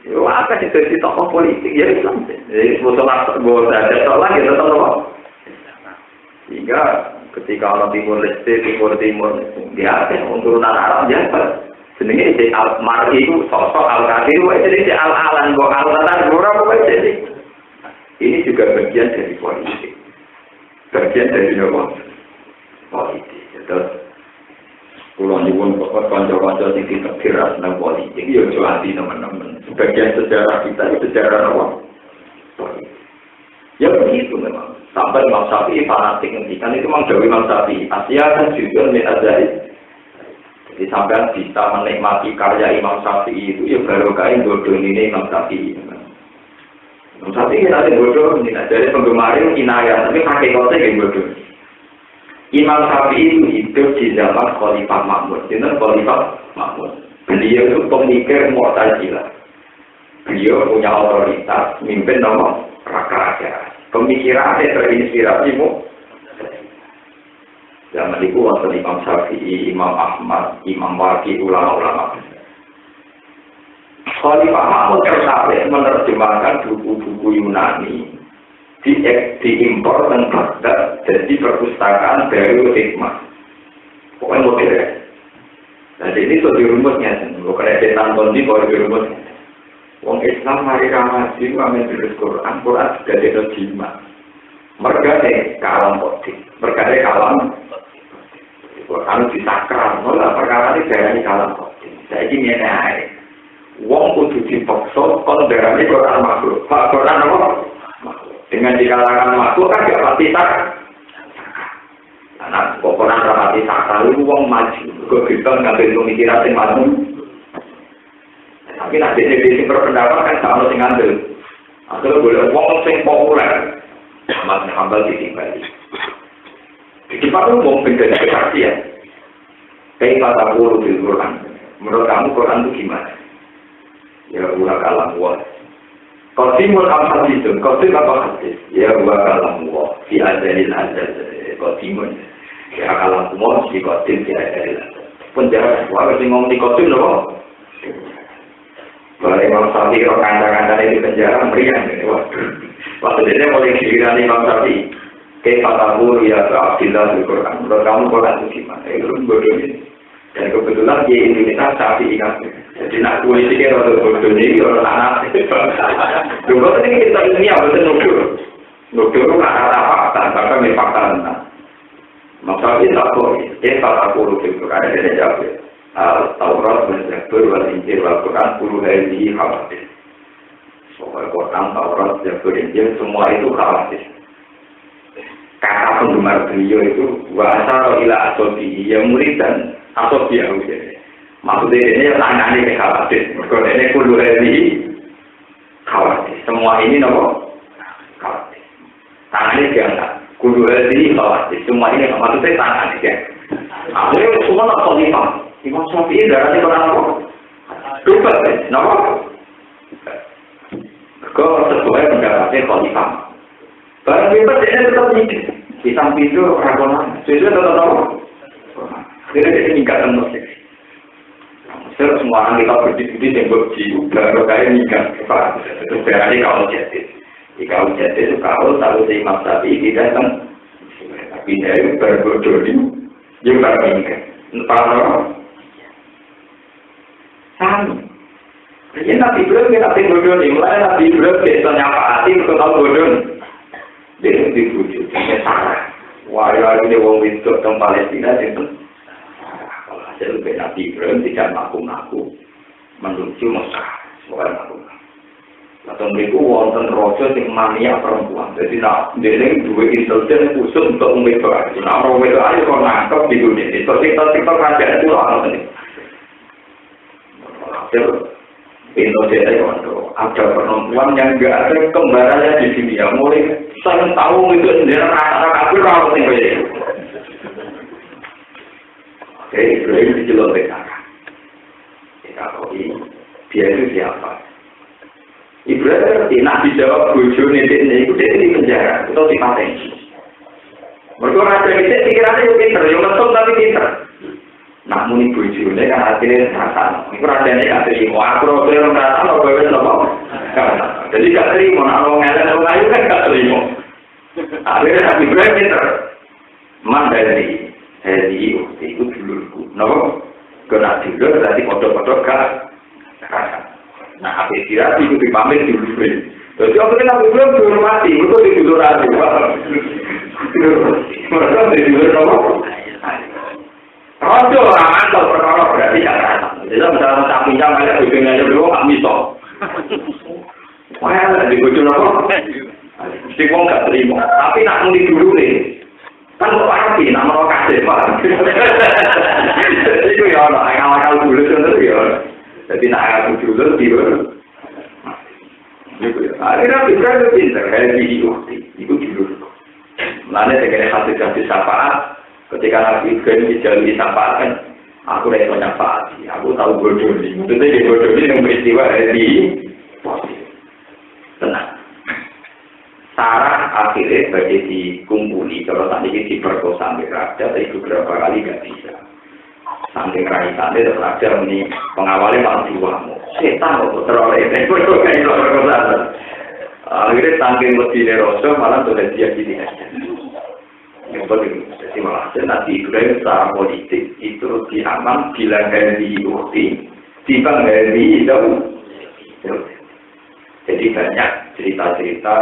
Ya apa sih jadi tokoh politik ya Islam. Jadi musuh ada tolak ya tetap apa? Sehingga ketika orang Timur Leste, Timur dia turunan Arab ya, sebenarnya si Al-Mar'i itu sosok Al-Qadir, jadi si Al-Alan, Al-Tatar, jadi ini juga bagian dari politik, bagian dari politik. Terus pulau nyuwun pokok kanca-kanca sing ditekiras nang politik, ya hati teman-teman. Sebagian sejarah kita itu sejarah apa? Politik. Ya begitu memang. Sampai Imam Syafi'i fanatik ngendikan itu memang dari Imam Syafi'i. Asia kan juga min azali. Jadi sampai bisa menikmati karya Imam Syafi'i itu ya baru kain bodoh ini Imam Syafi'i. Imam Syafi'i nanti bodoh ini dari penggemar inayah, tapi hakikatnya kayak bodoh. Imam Syafi'i itu hidup di zaman Khalifah Ma'mun. Itu Khalifah Ma'mun. Beliau itu pemikir Mu'tazilah. Beliau punya otoritas, mimpin nama rakyat. Pemikirannya terinspirasi zaman itu waktu Imam Syafi'i, Imam Ahmad, Imam Waqi, ulama-ulama. Khalifah Ma'mun sampai menerjemahkan buku-buku Yunani diimpor dan Baghdad jadi perpustakaan Darul Hikmah. Pokoknya modern. Jadi ini tuh dirumusnya, bukan setan kondi kalau dirumusnya. Wong Islam mari ramaji kami tulis Quran juga ada jimat. Mereka nih kalam kodik, mereka nih kalam. Quran disakral, malah perkara ini dari kalam kodik. Saya ini nih, wong kudu dipaksa kon darane Quran makhluk. Pak Quran apa? Dengan dikalakan makhluk kan gak pasti tak. Karena Quran rapati sakral itu wong maju. Kok kita ngambil pemikiran yang maju. Tapi nanti di berpendapat kan sama sing ngambil. Atau boleh wong sing populer. Mas hambal di Bali. Di Bali mau beda kesaksian. Kayak kata guru di Quran. Menurut kamu Quran itu gimana? Ya ulah kalam wa. Qatimul al-hadithun, qatim apa hadis? Ya ulah kalam wa. Fi adalil adal. Qatimun. Ya kalam wa fi qatim fi adalil adal. Penjara wa sing ngomong di qatim lho. Kalau Imam Syafi'i kalau kanda-kanda di penjara meriang gitu. Waktu dia mulai dikira Imam Syafi'i kayak kataku ya ke Abdillah di Quran. Menurut kamu Quran itu gimana? Itu bodoh ini. Dan kebetulan di Indonesia Syafi'i kan. Jadi nak politiknya rada bodoh ini orang anak. Dulu ini kita ilmiah betul nudur. Nudur itu nggak ada fakta, bahkanมีfakta tentang. Imam Syafi'i tak boleh. Kayak kataku di Quran ada jawab. Zabur wal Injil wal Quran kullu hadhihi hawadits. Soal Quran, Taurat, Zabur, Injil semua itu hawadits. Kata penggemar beliau itu wa'asara ila asobihi yang murid dan asobiyahu. Maksudnya ini tangannya ke hawadits. Mereka ini kullu hadhihi hawadits. Semua ini apa? Hawadits. Tangannya diangkat. Kullu hadhihi hawadits. Semua ini maksudnya tangannya diangkat. Akhirnya semua nak khalifah. Imam Syafi'i darahnya orang apa? Dupat, kenapa? Kau sesuai mendapatkan khalifah. Barang bebas dia tetap mikir. Di samping itu ragunan. Sesuai tetap apa? Jadi dia meningkatkan musik. Semua orang kita berdiri yang berjiu. Baru kaya meningkat. Itu berarti kalau jadid. Kalau jadid itu kalau selalu si Imam Syafi'i tidak datang. Tapi dia itu berbodoh di dia baru meningkat. Entah Sami. Ini Nabi Ibrahim, Nabi bodoh nih. Mulai Nabi Ibrahim biasanya apa hati untuk tahu bodoh. Dia itu dibujuk, dia salah. Wari-wari dia wong itu ke Palestina itu. Kalau hasil lebih Nabi Ibrahim tidak ngaku-ngaku menuju Mekah, bukan ngaku-ngaku. Atau mereka wonten rojo yang mania perempuan. Jadi nak dia ini dua intelijen khusus untuk membedakan. Nah orang beda aja kalau nangkep di dunia ini. Tiktok kerajaan itu lah ini. Indonesia itu ada perempuan yang nggak ada kembarannya di sini ya. Mulai saya tahu itu sendiri kata-kata kafir kalau tinggal. Oke, Ibrahim dijelurkan. Dikatakan dia itu siapa? Ibrahim nak dijawab bojo ini itu dia di penjara atau di pantai. Mereka raja itu pikirannya itu pinter, yang mesum tapi pinter. Namun ibu ini kan hasilnya rasa, itu rasanya gak terima. Aku orang rasa lo bebas lo jadi gak terima. Kalau ngelak lo kayu kan gak terima. Akhirnya Nabi Ibrahim pinter. Mandiri, itu dulurku. Kenapa? Kena dulur berarti kodok-kodok gak rasa. Nah, habis kira itu dipamit dulurin. Jadi akhirnya Nabi Ibrahim dihormati, itu didulur aja. Mereka didulur apa? Rojo orang mantap perkara berarti cara. Jadi misalnya tak pinjam aja hubungan aja belum nggak bisa. Wah, di bocor apa? Si wong nggak terima. Tapi nak muni dulu nih. Kan kok pasti nama lo kasih pak. Itu ya orang akal dulu itu ya. Jadi nak akal dulu dia. Akhirnya kita itu pinter, itu dulu. Mulanya dengan hati-hati syafaat. Ketika Nabi Ibrahim dijalui syafaat kan, aku rasa nyafaat, aku tahu bodoh ini. Maksudnya di bodoh ini yang peristiwa di positif. Tenang. Sarah akhirnya bagi dikumpuli, kalau tadi diperkosa sampai raja, tapi beberapa kali nggak bisa. Sampai raisannya raja ini pengawalnya malah diwamu. Setan kok teroleh, akhirnya saking lebih nerosok malah sudah dia gini aja. Yang penting, jadi malah Nabi Ibrahim secara politik itu diaman bila dari ukti, tiba dari jauh. Jadi banyak cerita-cerita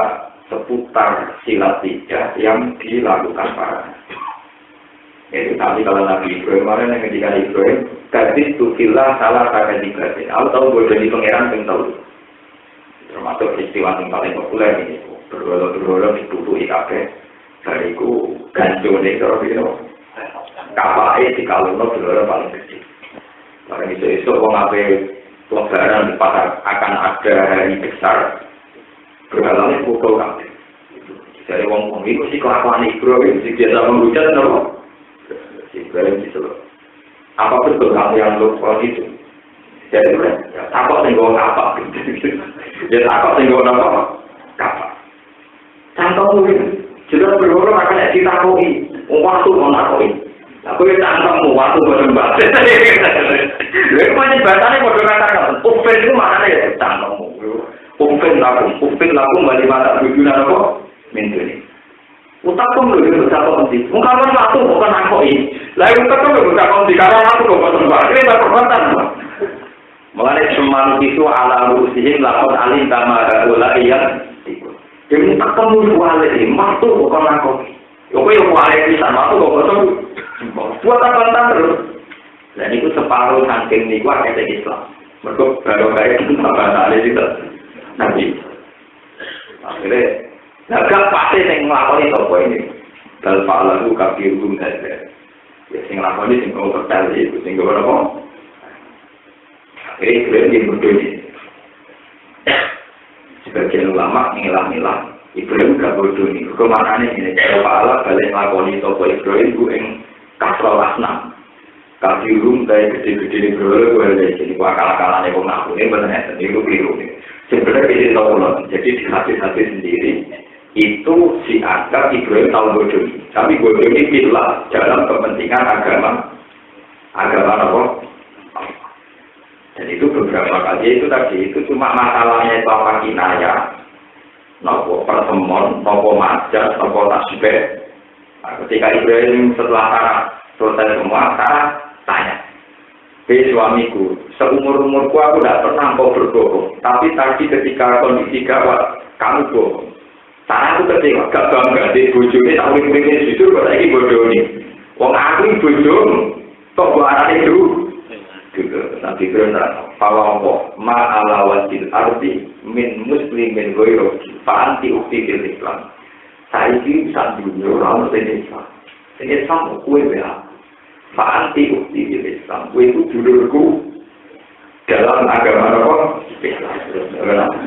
seputar silat tiga yang dilakukan para. Jadi tapi kalau Nabi Ibrahim kemarin yang ketika Ibrahim, gadis tufilah salah kata digadis. Aku tahu gue jadi pangeran yang tahu. Termasuk peristiwa yang paling populer ini, bergolong-golong dituduh IKP. Dariku ganjol nih kalau gitu, kapal di kalungnya berapa paling kecil. Barang itu orang apa lebaran akan ada hari besar berhalangan pukul kafe. Dari wong itu sih kelakuan Ibrahim sih biasa menghujat terus. Ibrahim itu apa betul kamu yang lupa itu? Jadi takut tinggal apa? Dia takut tinggal apa? Kapal. Contoh ini. Jelas berloro akan ditakoi, waktu mau nakoi. Aku yang tangkapmu waktu berlembab. Lalu macam bahasanya kau katakan, upin itu maknanya ya tangkapmu. Upin laku balik mata tujuan apa? Menteri. Utakum lebih bersatu nanti. Mungkin waktu bukan nakoi. Lalu utakum lebih bersatu nanti karena waktu kau berlembab. Ini berperbuatan. Mengenai semua itu ala rusihim lakon alim tamara ulaiyan. Jadi tak ketemu kuali, waktu bukan aku. Yo yang kuali bisa waktu kok betul. Buat apa terus? Dan itu separuh saking niku ada Islam. Mereka baru kayak itu bahasa itu Nabi. Akhirnya, agak pasti yang ngelakoni apa ini. Dal fa'alahu kabiruhum hadza. Ya sing ngelakoni sing kau percaya itu sing kau apa? Akhirnya Ibrahim dia berdua. Sebagian ulama ngilang-ngilang. Ibrahim gak bodoh nih. Kemanaan ini dal fa'alah balik ngelakoni apa Ibrahim itu yang kasrol asnam. Kabirum dari gede-gede di beroleh gue dari sini akal-akalannya kok ngaku ini benar itu keliru nih. Sebenarnya ini tahu loh. Jadi di hati-hati sendiri itu dianggap Ibrahim tahu bodoh. Tapi bodoh ini bila dalam kepentingan agama apa? Dan itu beberapa kali itu tadi itu cuma masalahnya itu apa kinaya, nopo pertemuan, nopo majas, nopo tasbih. Ketika Ibrahim setelah selesai semua tanya, suamiku, seumur-umurku aku tidak pernah kau berbohong. Tapi tadi ketika kondisi gawat, kamu bohong. Karena aku kecewa, gak bangga. Di bojo ini, tak unik-uniknya jujur, kok lagi bodoh ini. Wong aku ini bodoh, kok gue arah itu? Nanti benar, Fawampo, ma'ala wasil arti, min muslimin goyroki, fa'anti ukti fil Islam. Saya ini bisa dunia orang Islam. Islam kue beha. Fa'anti ukti fil Islam. Kue itu judulku dalam agama apa?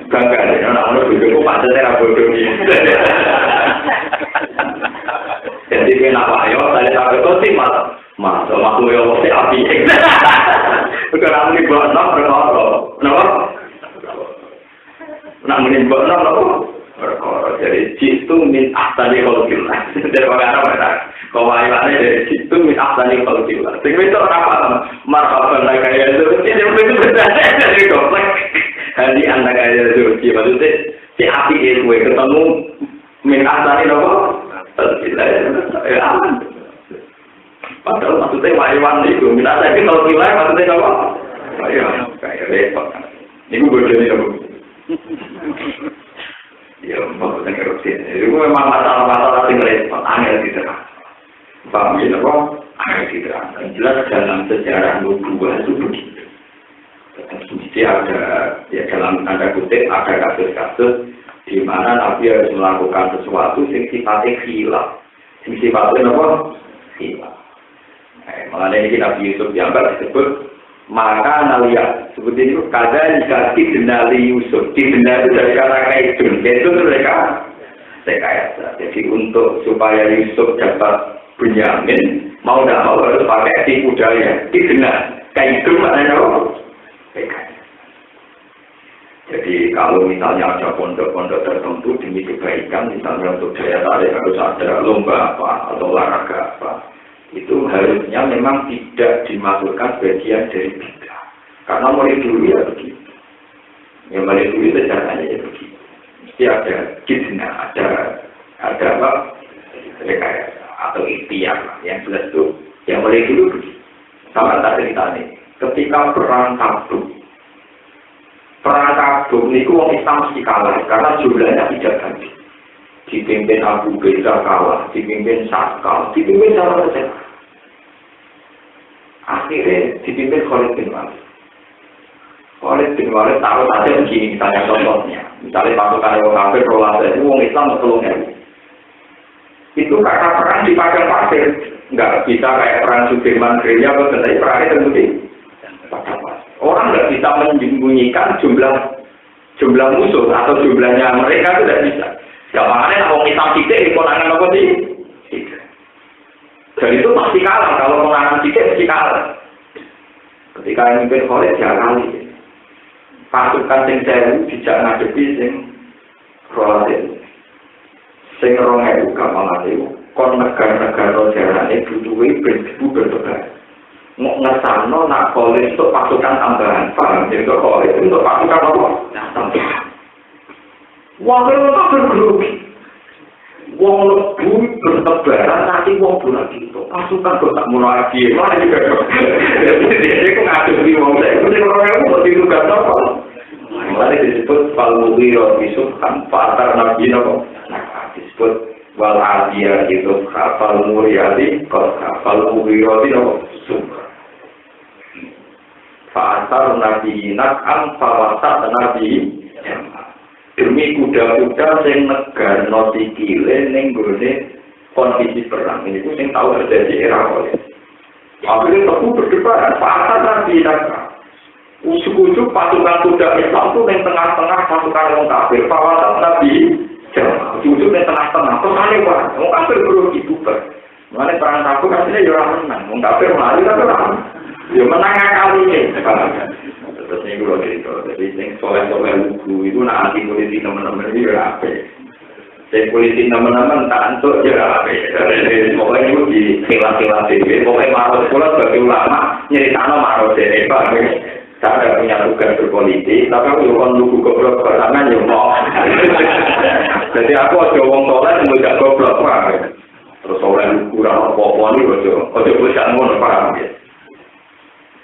Bangga deh, orang-orang bodohku pacarnya bodoh ini. Jadi kena payo, saya sampai kosim mas, waktu yang mesti api. Sekarang ini buat kenapa? Nak menimbul berkor. Jadi jitu min ahsani khalqillah. Dari orang Arab kawailannya dari jitu min ahsani khalqillah. Sing itu apa? Marhaban kaya itu. Ini benar dari komplek. Hari anda kaya itu. Maksudnya si api itu ketemu min ahsani apa? Khalqillah. Ya. Padahal maksudnya waiwan itu. Min ahsani khalqillah maksudnya apa? Ya, kayak repot. Ini bodoh ini apa? Ya, maksudnya kerupsi. Itu memang masalah-masalah yang repot, angel tidak. Paham ya, apa? Angel tidak. Jelas dalam sejarah nubuah itu begitu. Mesti ada, ya dalam tanda kutip, ada kasus-kasus di mana Nabi harus melakukan sesuatu yang sifatnya khilaf. Yang sifatnya apa? Khilaf. Mengenai ini Nabi Yusuf yang disebut maka naliat seperti itu kadang jika didenali Yusuf didenali dari kata kaidun itu mereka rekayasa. Jadi untuk supaya Yusuf dapat Benyamin mau tidak mau harus pakai tipu daya didenal kaidun maknanya apa? Rekayasa. Jadi kalau misalnya ada pondok-pondok tertentu demi kebaikan misalnya untuk daya tarik harus ada lomba apa atau olahraga apa itu harusnya memang tidak dimasukkan bagian dari bid'ah. Karena mulai dulu ya begitu. Yang mulai dulu sejarahnya ya begitu. Mesti ada gizna, ada apa? Rekayasa atau ikhtiar yang jelas itu. Yang mulai dulu begitu. Sama tak cerita ini. Ketika perang Tabuk niku wong Islam mesti kalah karena jumlahnya tidak banyak. Dipimpin Abu Bakar kalah, dipimpin Sakal, dipimpin sama saja. Akhirnya dipimpin Khalid bin Walid. Khalid bin Walid taruh saja begini misalnya contohnya. Misalnya pasukan orang kafir, rolase itu orang Islam betulnya. Itu karena perang di padang pasir, nggak bisa kayak perang Sudirman gereja atau tetapi perangnya terbukti. Orang nggak bisa menyembunyikan jumlah musuh atau jumlahnya mereka itu tidak bisa. Gampangnya kalau kita tidak di konangan apa sih? Tidak. Dan itu pasti kalah. Kalau konangan tidak pasti kalah. Ketika yang mimpin Khalid dia kali. Pasukan sing sewu dijak ngadepi sing Khalid. Sing 2000 gampang itu. Kon negara-negara jarane butuhe beribu berdebat. Mau ngesano nak Khalid untuk pasukan tambahan. Paham? Jadi Khalid untuk pasukan apa? Tambahan. Wong ora bergerugi. Wong lebu bertebaran nanti wong bola gitu. Pasukan kok tak mulai piye wae juga. Jadi kok ngadepi wong saya mesti ora mau ditugas apa. Mulai disebut Falmughirah bisubhan fatar nabi napa. Nah, disebut wal adiyah itu kapal muryati Falmughirah itu subhan. Fa'asar nabi nak'am fawasat nabi demi kuda-kuda sing negarno sikile ning gone kondisi perang. Ini ku sing tau terjadi era kolonial. Akhirnya aku berdebat, fa'asar nabi nak'am. Ujuk-ujuk pasukan kuda Islam itu yang tengah-tengah pasukan orang kafir. Fawasat nabi ujuk-ujuk yang tengah-tengah. Terus aneh banget, orang kafir belum dibuka. Mengenai perang takut hasilnya ya orang menang. Orang kafir melari tapi orang ya menang kali ini. Terus ini gue cerita. Jadi yang soleh-soleh lugu itu nanti polisi teman-teman ini ya apa. Saya polisi teman-teman tak antuk ya apa. Pokoknya itu di kilat-kilat ini. Pokoknya marah sekolah sebagai ulama nyeritaan marah dari Pak. Saya ada punya tugas berpolitik, tapi aku juga lugu goblok pasangan ya mau. Jadi aku aja wong soleh semudah goblok Pak. Terus soleh lugu ramah pokok ini aja bisa ngono paham ya.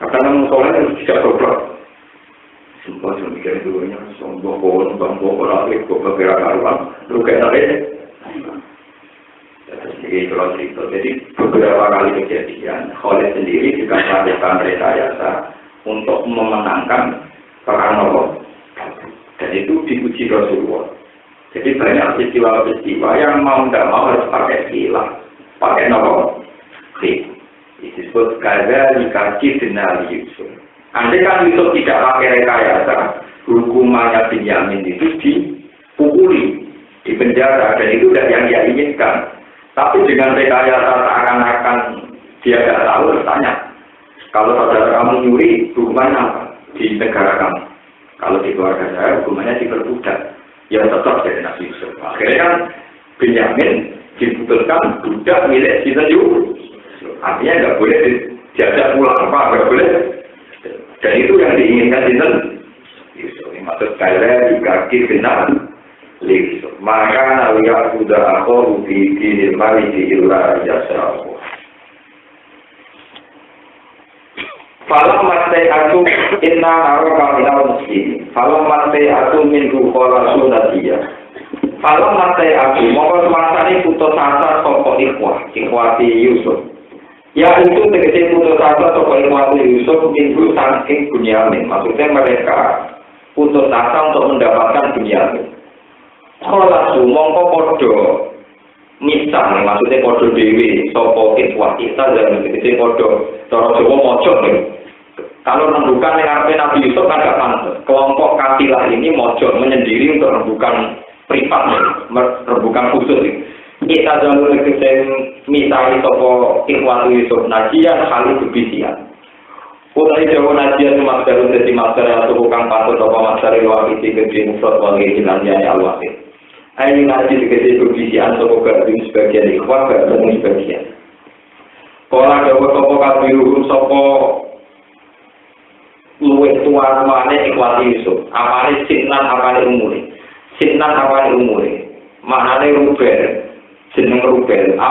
Kadang soleh harus bisa goblok. Sumpah saya mikir dulunya, sombong lagi, goblok kira-kira, lu kayak apa ya? Jadi beberapa kali kejadian, Khalid sendiri juga melakukan rekayasa untuk memenangkan perang Nopo. Dan itu dipuji Rasulullah. Jadi banyak peristiwa-peristiwa yang mau tidak mau harus pakai silah, pakai Nopo. Disebut kaza dikasih denali Yusuf. Andai kan Yusuf tidak pakai rekayasa, hukumannya Binyamin itu dipukuli, dipenjara, dan itu tidak yang dia inginkan. Tapi dengan rekayasa seakan-akan dia tidak tahu, bertanya, kalau saudara kamu nyuri, hukumannya apa di negara kamu? Kalau di keluarga saya, hukumannya diperbudak. Ya tetap jadi Nabi Yusuf. Akhirnya kan Binyamin diputuskan budak milik Sinten Yusuf. Artinya nggak boleh diajak pulang, apa nggak boleh. Dan itu yang diinginkan Sinten Yusuf. Maksud kaya di kaki benar Yusuf. Maka nawiya sudah aku di mari di ilah jasa. Falam mate aku inna araka minal muslimin. Falam mate aku minggu kola sunatiyah. Falam mate aku mongko semangsane putus asa saka ikhwati Yusuf. Ya itu tegese putus asa saka ikhwati Yusuf minggu saking Bunyamin. Maksudnya mereka putus asa untuk mendapatkan Bunyamin. Kola su mongko padha misah, maksudnya padha dhewe sapa ikhwati kita dan tegese padha cara Jawa mojo nih. Kalau rembukan yang artinya Nabi Yusuf kan tidak pantas. Kelompok kafilah ini mojo menyendiri untuk rembukan privat, rembukan khusus. Kita jalur negeri misalnya toko ikhwatu Yusuf Najian kali kebisian. Utai Jawa Najian masker jadi masker atau bukan patut toko masker luar isi gede mufrad wali hilannya al-wahid. Ini Najian gede kebisian toko gabung sebagian ikhwat gabung sebagian. Kalau Jawa toko kabiru toko luwih tuan-tuane ikhwati Yusuf. Apane sinnan apane umure. Sinnan apane umure. Maknane Ruben, jeneng Ruben.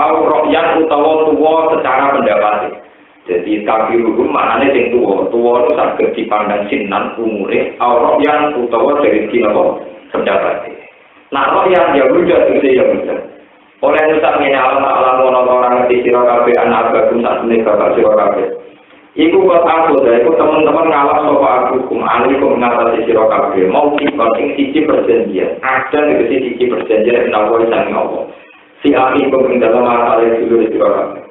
Yang utawa tuwa secara pendapat. Jadi kabiru maknane sing tuwa. Tuwa itu saged dipandang sinnan umure. Yang utawa dari kinapa pendapat. Nah, yang ya udah itu ya udah. Oleh nusak ngene alam orang ngerti sira kabeh anak bagum sak meneh bapak sira kabeh. Iku buat aku, itu teman-teman ngalah sopa aku kumani mengatasi sira kabeh mau dibanding sisi perjanjian. Ada di sisi perjanjian yang Allah sang Allah. Si ami ing dalam masalah dulu sira kabeh.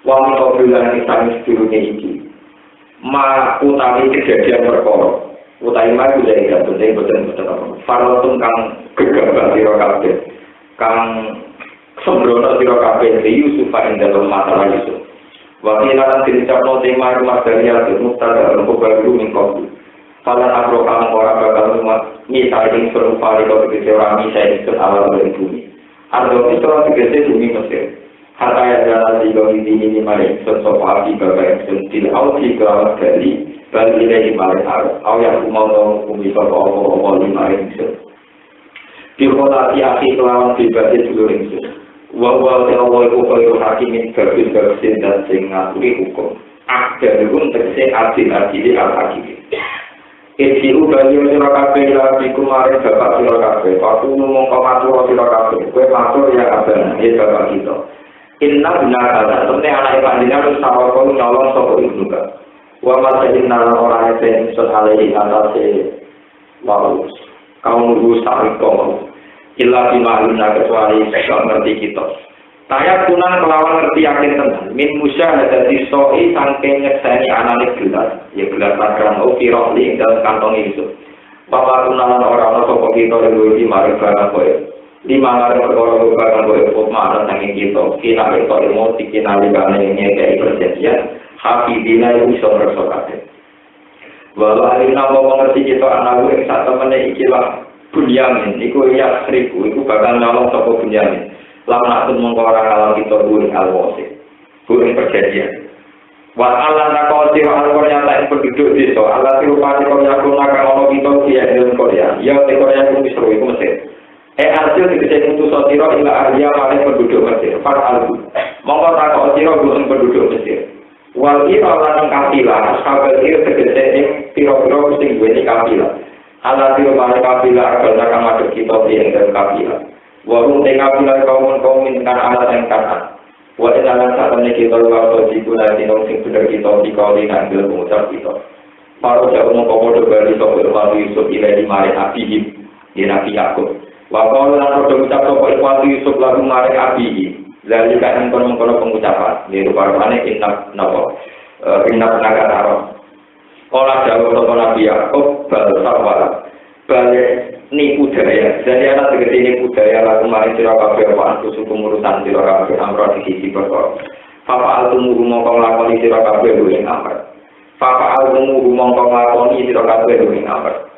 Wong to bilang sang sedurunge iki. Ma utawi kejadian perkara. Utawi ma kuwi ya boten Farotun kang gegabah sira kabeh. Kang sembrono sira kabeh Yusuf ing dalam masalah Yusuf. Wakilan diucapno tema rumah dari al mustada al-kubaru min qabl. Falan abrokan ora bakal misalnya serupa kalau kita orang misalnya itu awal dari bumi. Atau itu tegese bumi Mesir. Harta yang jalan di bawah ini mari sosok api bapak yang sentil auti kelawat dari bagi dari mari harus. Au yang mau bumi bapak Allah lima ringse. Di kota api kelawat di bawah dulu ringse. Wa Allah iku kaya hakimin gabis-gabisin dan sing ngaturi hukum. Akdarun tegese adil-adili al-hakim. Ibu bayi sira kabeh lagi kemarin bapak sira kabeh. Aku ngomong matur sira kabeh. Kowe matur ya abang, ya bapak kita. Inna benar kata, sebenarnya anak panjenengan wis sawaka nyolong sapa ibu. Wa masalin nalan orang itu ingsun alaihi atase wau kaum nunggu sariko illa bimaluna kecuali saya ngerti kita saya kunan kelawan ngerti yakin tenan min musyahadati soi sangking nyekseni analis gelas ya gelas makan rohli dalam kantong itu bapak kunalan orang sapa kita dewe mari barang kowe lima kali perkara kowe pokma sanging kita kina itu emosi kina ligane ngekeki perjanjian hafidina iso resokate walau alina mau mengerti kita anak yang saat temennya ikilah Bunyamin, iku ya seribu, iku bakal nyolong toko Bunyamin lama pun mengkorang alam kita buring al-wasi buring perjanjian wat Allah nakawasi wa al-Korea lain penduduk desa Allah tirupati Korea kunakan ono kita dia dalam Korea ya di Korea pun disuruh iku Mesir hasil dikejadian itu sotiro ila ahliya maling penduduk Mesir far al-bu mongko takau siro buring penduduk Mesir wal ira lan kafilah ashabul ir tegese ing pira-pira sing duweni kafilah ala tiro mare kafilah agal kang madhep kita ing dalem kafilah wa hum te kafilah kaum kan ala sing kana wa dalam sakmene kita waktu dikuna dino sing bener kita dikauli nang dalem ngucap kita para jauh mongko bali sapa Nabi Yusuf ilahi mare abihi yen Nabi Yakub wa qala lan padha ngucap sapa Nabi Yusuf lagu mare abihi lalu kan kono pengucapan di rupa-rupanya inap naga taruh olah jauh atau Nabi Yakub bal balik nipu daya jadi anak segede nipu daya lalu mari sirakabe apaan kusukum urusan sirakabe amro di sisi berkor Papa altumu mongkong lakoni sirakabe luwing amr Papa altumu mongkong lakoni sirakabe luwing amr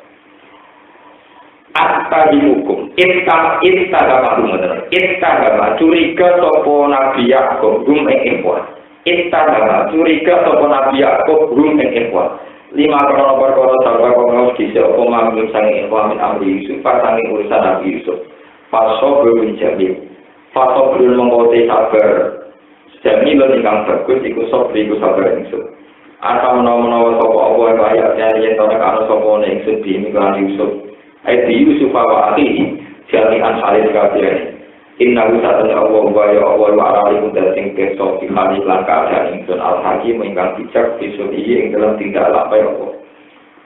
Atta dihukum, ittagama curiga sopo Nabi Yakub rum ing ikhwan. Ittagama curiga sopo Nabi Yakub rum ing ikhwan. 5 krono perkara sarwa kongos kisah opo mamlum sangi ikhwan min amri Yusuf pasangi urusan Nabi Yusuf. Faso belum jamil. Faso belum mengkoti sabar. Jamilun ingkang bagus iku sobri iku sabar Yusuf. Ata menawa sopo opo ayat yang tahu kana sopo Yusuf di mingguan Yusuf. Aidi Yusuf wa akhihi jami'an salih kabeh inna usatana Allah wa ya Allah wa alaihi dating keso di hali lan keadaan ingsun al-hakim ingkang bijak bisudihi ing dalam tindak lapai Allah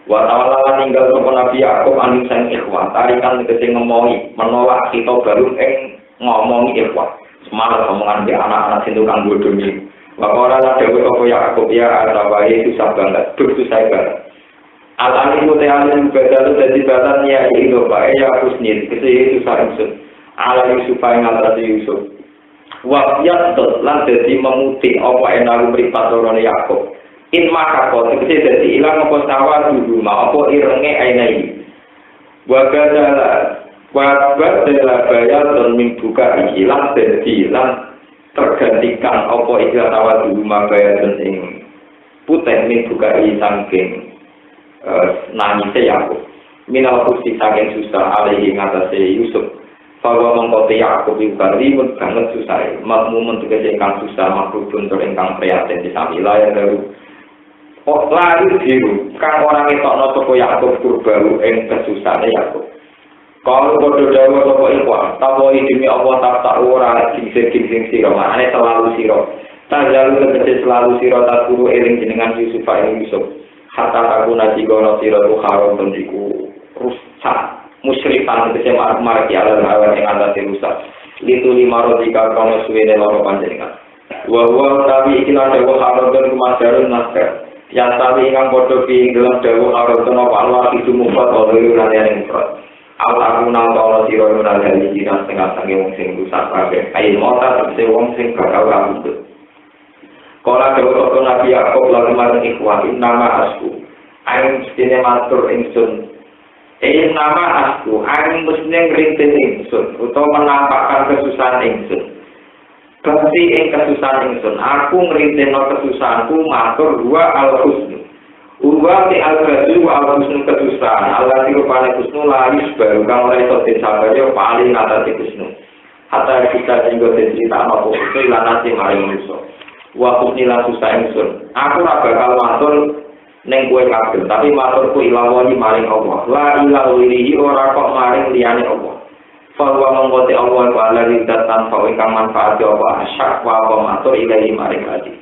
wa ta'ala ninggal sapa Nabi Yakub anu sang ikhwan tarikan tegese ngomongi menolak kita baru ing ngomongi ikhwan semangat omongan di anak-anak sing tukang bodoni wa ora la dewe apa Yakub ya arawae susah banget susah banget Al-Alim muta'alim badalu dadi batan ya itu bae ya husnil kese susah Yusuf ala Yusuf yang ngatasi Yusuf wakyat lan dadi memutik apa enaku mripat lorone Yakub in maka kok kese dadi ilang apa sawa dulu ma apa irenge ainai wa badala bayar dan mimbuka ilang dadi lan tergantikan apa ikhlas sawa dulu ma bayar dan ing putih mimbuka sangking nangise Yakub minal kursi saking susah alaihi ngatasi Yusuf bahwa mengkoti Yakub juga ribut banget susah makmum untuk ingkang susah makhluk untuk ingkang prihatin di samila yang baru lari biru kan orang itu no toko Yakub kurbaru ing kesusahannya Yakub kalau bodoh dawa toko ikhwan tahu demi Allah tak ora gingsing siro maknanya selalu siro tak jalu tegesi selalu siro tak guru eling jenengan Yusuf ing Yusuf hatta aku nasi gono siro tu harum tendiku rusak musyrifan tegesi marki ala hawa yang ada rusak litu lima rodika kono suwene loro panjenengan wa tabi ikilah dawa harum dan kumadarun naskar yang tabi ingang bodoh pi dalam dawa harum dan apa Allah itu mufat oleh ulangan yang mufat aku nang kono siro menal dari jinas tengah sange wong sing rusak kabeh ayo mota tegesi wong sing bakal rambut Kala dawuh Nabi Yakub lan marang ikhwan nama asku aing mestine matur ingsun nama asku aing mestine ngrintis ingsun utawa menampakkan kesusahan ingsun berarti ing kesusahan ingsun aku ngrintisno kesusahanku matur dua al-husnu Urwa ti al-Ghazil wa al-Husnu kesusahan Allah tirupane husnu laris baru kang ora iso disabaryo paling ngatasi husnu hatta kita singgo cerita apa itu lanasi maring manusa waktu nila susah ingsun aku ora bakal matur ning kowe kabeh tapi maturku ilawahi maring Allah la ilaha illallah ora kok maring liyane Allah fa wa mongko Allah wa la ridatan fa ingkang manfaat apa asyak wa matur ilahi maring ati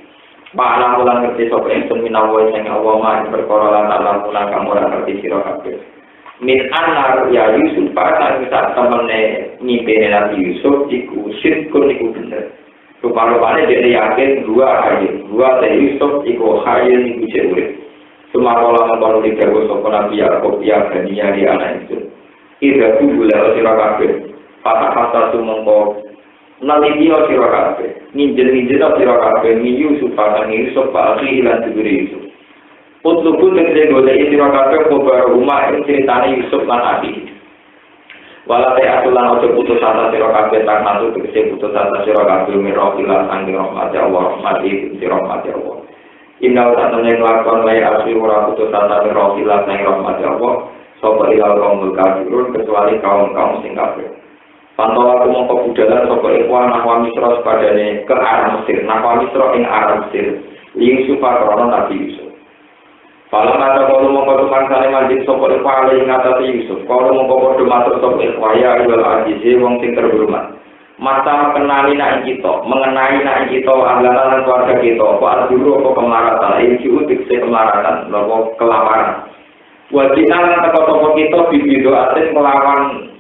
Ma'alam ulang ngerti sapa ingsun minawa sing Allah maha perkara lan alam ulang kamu ora ngerti sira kabeh. Min anar ya Yusuf pada saat temene nyimpene Nabi Yusuf iku sirkun iku bener. Rupanya dia yakin dua dari Yusuf iku hayat iku urip. Sumakola mengkono digawe sapa Nabi Yakub ya baniya di anak itu. Ida gula sira kabeh. Patah-patah sumangka naliki sira kabeh. Ninjen-ninjen sira kabeh ni Yusuf lan Yusuf akhi lan diberi Yusuf. Utlubu tegese golek sira kabeh kobar rumah ing critane Yusuf lan akhi. Walate atulan ojo putus asa sira kabeh tak natu tegese putus asa sira kabeh mirofila sanging rahmat Allah rahmati sira rahmat Allah. Inna ta'ala lakon wae asli ora putus asa mirofila sanging rahmat Allah sapa ilal kaum kafirun kecuali kaum sing kafir. Pantawa aku mongko budalan sapa ikhwan nahwa misra padane ke arah Mesir nahwa misra ing arah Mesir Yusuf karena Nabi Yusuf. Kalau ada kalau mongko tumansane manjing sapa ikhwan ing ngatasi Yusuf kalau mongko padha matur sapa ikhwan ya wal azizi wong sing terhormat. Mata kenali nak kita mengenai nak kita anggaran keluarga kita apa dulu apa kemaratan ini utik se kemaratan lho kelaparan. Wajinan teko-teko kita bibido atis melawan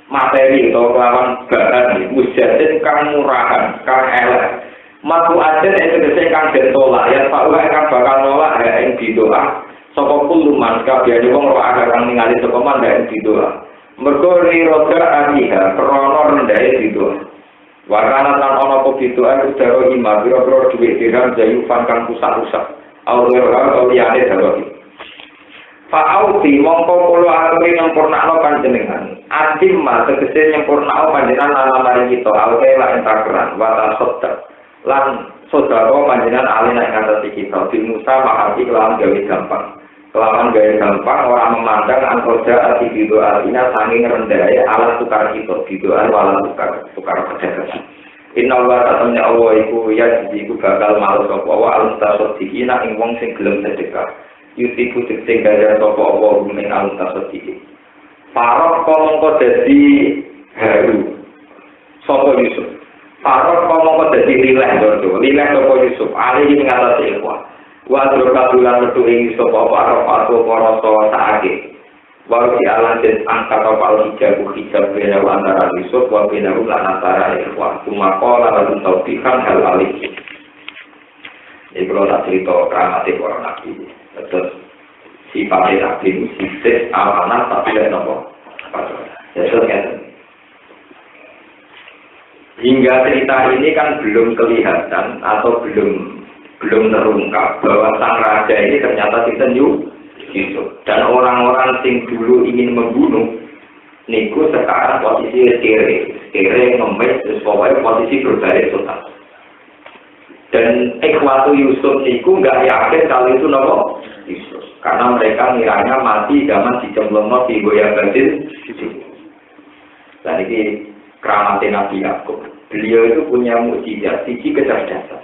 materi atau kelawan bahan mujadin kang murahan kang elek matu aden itu tegese kang ditolak ya Pak wae kang bakal nolak ya ing didoa sapa kuluman kabehane wong ora ada kang ningali sapa mandah ing didoa mergo roda aniha krana rendahe didoa warana lan ana apa didoa udara ima biro-biro dhuwit dirham jayufan kang rusak-rusak aurora liyane dawa Fa'auti mongko kula aturi nyempurnakno panjenengan. Atimma tegese nyempurnakno panjenengan alamari kita alke lan takran wa tasodda. Lan sedaya panjenengan alina ing ngatasi kita di Musa mahati kelawan gawe gampang. Kelawan gawe gampang ora memandang antoja ati bido alina sanging rendahe alat tukar kita bidoan wala tukar pedagang. Inna wa ta'ala Allah iku ya iku bakal malu sapa wa al-tasoddiqina ing wong sing gelem sedekah. Yusiku tegese gaya sapa apa ning al-tasdiki. Farok mongko dadi haru. Sapa Yusuf? Farok mongko dadi rileh to. Rileh sapa Yusuf. Ali ing ngatasi ikhwan. Wa kabulan metu ing sapa apa rasa saake. Wa di alam den angkat apa hijab bena antara Yusuf wa bena lan antara ikhwan. Sumaqala lan taufikan hal alih. Iki kalau tak cerita kramate para nabi. Terus sifatnya nabi sifat amanah tapi tidak nopo. Hingga cerita ini kan belum kelihatan atau belum terungkap bahwa sang raja ini ternyata sinten Yusuf dan orang-orang sing dulu ingin membunuh niku sekarang posisi kere ngemis terus pokoknya posisi berbalik total. Dan ikhwatu Yusuf niku nggak yakin kalau itu nopo Yusuf, karena mereka ngiranya mati zaman dicemplungno di goyang batin. Dan ini keramatnya Nabi Yakub. Beliau itu punya mukjizat, siji kecerdasan.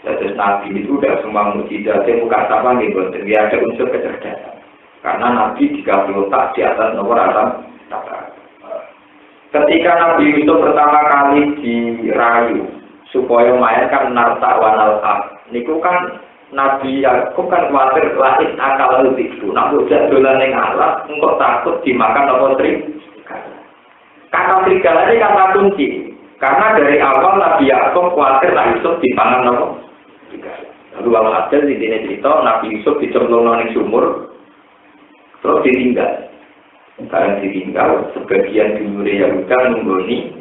Terus Nabi itu udah semua mukjizatnya bukan sama gitu, dia ada unsur kecerdasan. Karena Nabi dikasih otak di atas nomor alam tata. Ketika Nabi Yusuf pertama kali dirayu supaya mainkan narta wanal niku kan Nabi Yakub kan khawatir lahir akal itu nak udah dolan yang alat engkau takut dimakan apa kata serigala ini kata kunci karena dari awal Nabi Yakub khawatir lah Yusuf dipangan apa lalu kalau ada di sini cerita Nabi Yusuf dicemplung di sumur terus ditinggal karena ditinggal sebagian dulu Yahuda nunggoni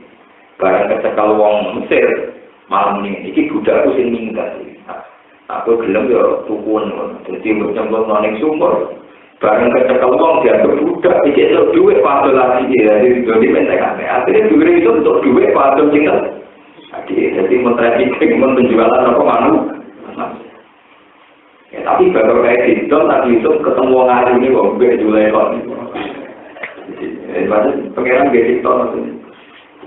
barang kecekal wong Mesir malam ini budakku sing minggat. Aku gelem yo tukun, dadi mencemplung nang sumur. Bareng kecekel wong dianggap budak, iki lho dhuwit padha lagi ya, jadi mentekane. Akhire dhuwit itu untuk dhuwit padha sinten. Jadi mentrafficking penjualan apa manu. Ya tapi baru kayak gitu tadi itu ketemu wong hari ini wong gue jual kok. Jadi pengiran gitu maksudnya.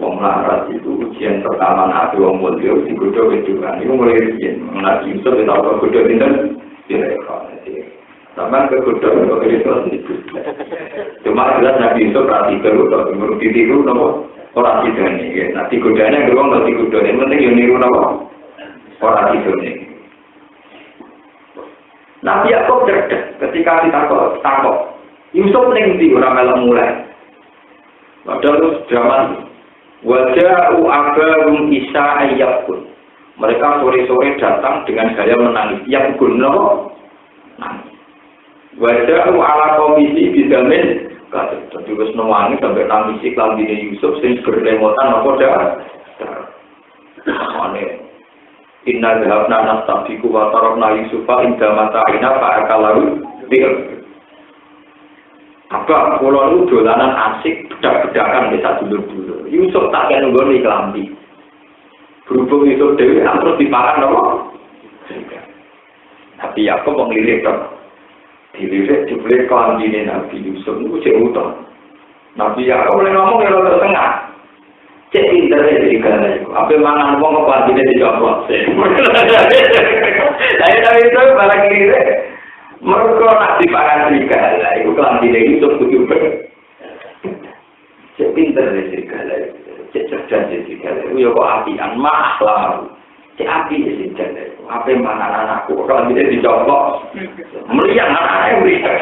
Wong larat itu ujian pertama nabi wong mulia digodho wedokan iku mulai riyen nabi Yusuf itu ora godho pinten direkon sampeyan kegodho kok itu cuma jelas nabi Yusuf berarti terus ngurut ditiru napa ora didane ya nanti godane wong nanti godone penting yo niru napa ora didane Nabi Yakub cerdas ketika ditakok. Yusuf ning ndi ora melok mulai. Padahal zaman waja'u abarum isa ayyakun. Mereka sore-sore datang dengan gaya menangis. Yang guna nangis. Waja'u ala komisi bidamin. Jadi wis nangis sampai nangis iklan dine Yusuf sing berlemotan apa dah. Mane inna dhahabna nastabiqu wa tarakna Yusufa inda mata'ina fa'akalahu bil. Apa kula nu dolanan asik bedak-bedakan desa dulur-dulur. Yusuf tak kena nggone klambi. Berhubung Yusuf dhewe terus dipakan apa? Tapi aku penglirik to. Dilirik dibeli kelambine Nabi Yusuf niku cek utang. Nabi aku boleh ngomong ya rada tengah. Cek pinter iki kana iku. Ape mangan wong kok kelambine dicopot. Saya tahu itu barang ini. Mereka nak dipakan serigala, itu kelambine Yusuf kudu cek pinter serigala, cek cerdas serigala. Itu ya kok apian mahal. Cek api serigala. Apa mangan anakku kelambine dicopot. Melihat anaknya melihat.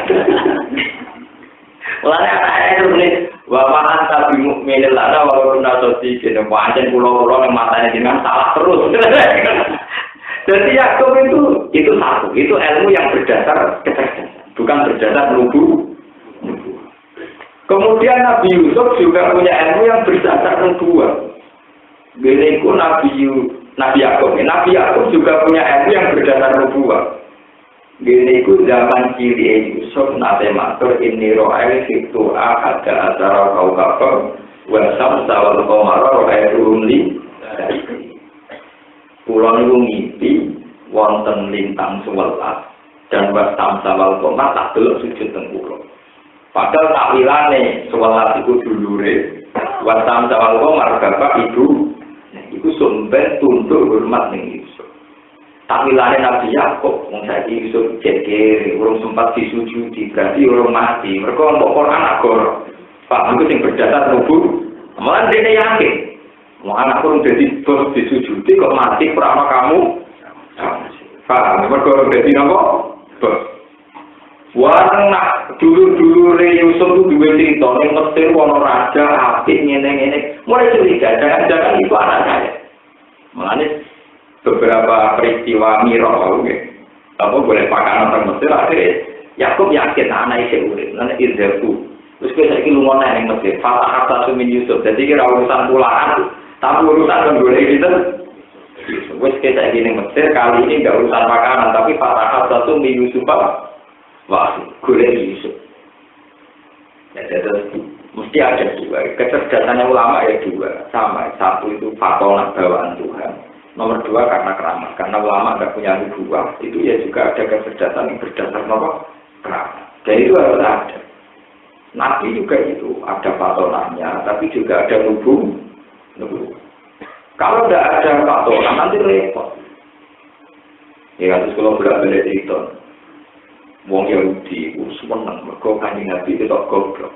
Mulane anaknya itu nih, wa anta bi mukminin lana wa kunna sadiqin. Pancen kula-kula nang matane jenengan salah terus. Jadi Yakub itu satu, itu ilmu yang berdasar kecerdasan, bukan berdasar nubuah. Kemudian Nabi Yusuf juga punya ilmu yang berdasar nubuah. Beliau Nabi Yakub juga punya ilmu yang berdasar nubuah. Beliau zaman ciri Yusuf nate matur ini ro'el fitu ada acara kau kabar wasam sawal komara ro'el rumli. Pulau niku ngimpi wonten lintang 11 dan wasam sawal komar tak delok sujud teng kula. Padahal takwilane 11 iku dulure, wasam sawal komar bapak ibu. Iku sumber tunduk hormat ning Yusuf. Takwilane Nabi Yakub wong saiki Yusuf cekere urung sempat disujudi berarti urung mati. Mergo mbok Quran agora. Pak iku sing berdasar nubuah. Malah dene yakin. Mau anak kurang jadi bos disujudi kok mati perama kamu, paham? Mereka jadi apa? Bos. Warang nak dulu Yusuf itu dua cerita, yang Mesir wono raja, apik ngene. Mulai curiga, jangan itu anak saya. Mengenai beberapa peristiwa mirah, apa boleh pakai orang Mesir akhirnya Yakub yakin anak itu urip, anak Irzaku. Terus kita lagi lumon yang Mesir, Fatah Hatta Sumin Yusuf. Jadi kira urusan pulaan. Tapi urusan menggolek itu, wes kita gini Mesir kali ini nggak urusan makanan, tapi Fatah satu minggu supaya wah golek Yusuf. Ya jadi mesti ada dua, kecerdasannya ulama ya dua, sama satu itu fatona bawaan Tuhan, nomor dua karena keramat, karena ulama nggak punya nubuah, itu ya juga ada kecerdasan yang berdasar nomor keramat. Jadi itu harus ada. Nabi juga itu ada fatonanya, tapi juga ada nubuah. Kalau tidak ada faktoran nanti repot. Ya terus kalau bolak-balik itu, wong Yahudi itu senang mergo Kanjeng Nabi itu goblok.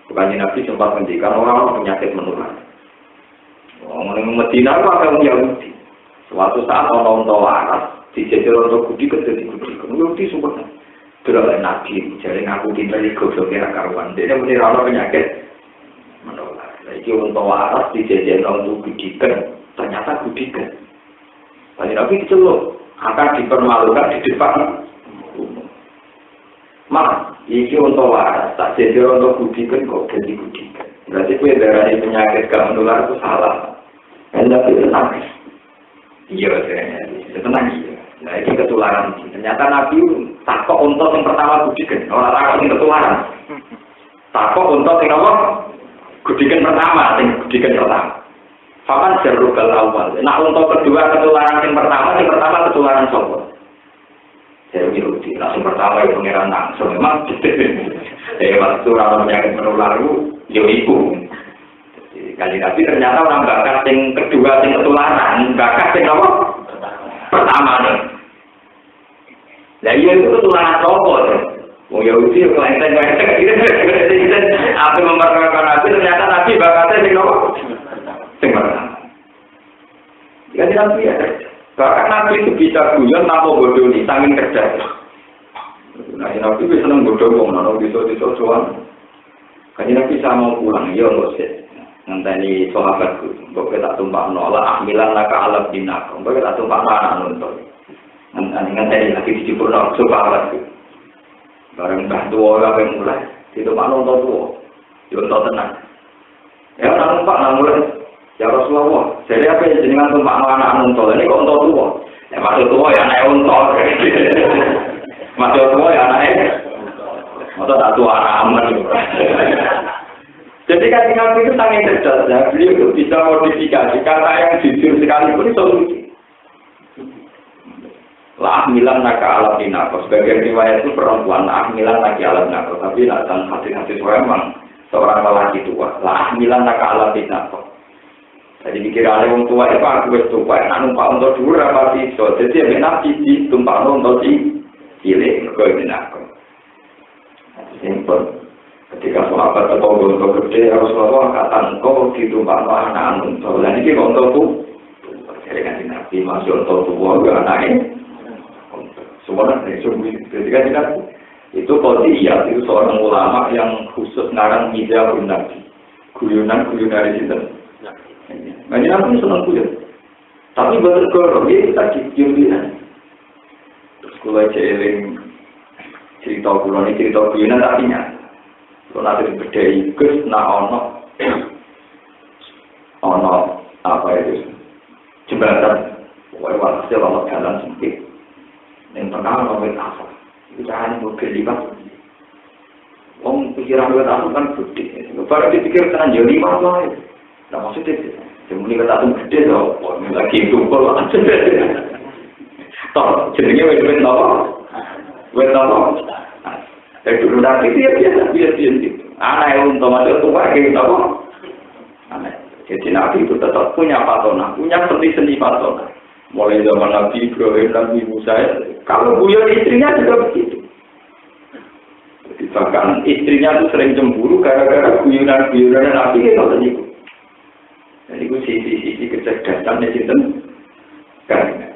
Kanjeng Nabi sempat mendikan orang penyakit menular. Wong Medina itu ada wong Yahudi. Suatu saat orang waras dijejer untuk budi kediri budi. Yahudi sempat beroleh Nabi, jadi ngaku tinggal di goblok ya karuan. Dia menirana penyakit menular. Jadi untuk waras dijejer untuk budikan, ternyata budikan. Tadi Nabi diceluk, akan dipermalukan di depan umum. Mak, ini untuk waras, tak jejer untuk budikan kok jadi budikan. Berarti dari penyakit gak menular itu salah. Anda itu nangis. Iya, saya tenang iya. Nah ini ketularan. Ternyata Nabi takut untuk yang pertama budikan, orang takut yang ketularan. Takut untuk yang apa? Gudikan pertama, Faman jarrugal awal. Nah untuk kedua ketularan yang pertama ketularan sopo. Saya Yahudi, langsung pertama itu pengiran langsung. Memang waktu orang penyakit menular itu, ibu. Kali Nabi ternyata orang bakat yang kedua yang ketularan, bakat yang apa? Pertama nih. Nah iya itu ketularan sopo. Oh Yahudi kelenteng-kelenteng apa memperkenalkan Nabi ternyata Nabi bakatnya sing apa? Sing pertama. Jadi Nabi ya. Bahkan Nabi itu bisa guyon tanpa bodoh nih, saking cerdas. Nah, Nabi bisa seneng bodoh wong, nono bisa doang. Kan Nabi sama pulang, ya nggak sih. Ngenteni sahabatku, mbok tak tumpakno ala ahmilan laka alam dinak. Mbok tak tumpakno anak nonton. Ngenteni lagi dicipurno sahabatku. Bareng mbah tuwa kabeh mulai ditumpakno nonton tuwa. Yo nonton tenang. Ya ora numpak mulai. Ya Rasulullah, jadi apa yang jenengan tumpakno anak nonton ini kok nonton tuwa. Ya maksud tuwa ya anak nonton. Maksud tuwa ya anak. Masa tak tua anak aman. Jadi kan Nabi itu sangat cerdas ya, beliau itu bisa modifikasi kata yang jujur sekalipun itu solusi. Lah milan naka alat dinako, sebagian riwayat itu perempuan lah milan naki alat dinako, tapi dalam hati-hati seorang lelaki tua. Lah milan naka alat dinako. Jadi dikira oleh orang tua itu aku wis tua, nak numpak untuk dulu apa bisa. Jadi Nabi ditumpak untuk cilik, kau dinako. Simpel. Ketika sahabat atau gontok gede Rasulullah kata engkau ditumpah anak untuk dan ini untuk tuh jadi kan Nabi masuk untuk tuh anaknya semua dari sumber ketika kita itu Qadiyah itu seorang ulama yang khusus ngarang Mizahun Nabi guyonan dari situ. Nah ini Nabi senang guyon tapi betul kalau dia kita cium-ciuman terus kalau celing cerita guyonan tapi nyata. Kalau nanti berdaya Gus, ono apa itu jembatan, walhasil ono jalan sempit, yang tengah ono apa? Itu caranya mobil lipat. Om pikiran lipat aku kan gede, baru dipikir kan jadi lipat lah. Nah maksudnya, cuma lipat aku gede loh, lagi tumpul aja. Toh, jadinya wet apa? Dari dulu nanti dia biasa anak yang untuk masuk tua kayak gitu anak. Jadi Nabi itu tetap punya patona, punya seni patona. Mulai zaman Nabi Ibrahim, Nabi Musa, kalau guyon istrinya juga begitu. Jadi bahkan istrinya itu sering cemburu gara-gara guyonan Nabi itu terjadi. Jadi itu sisi kecerdasan di situ.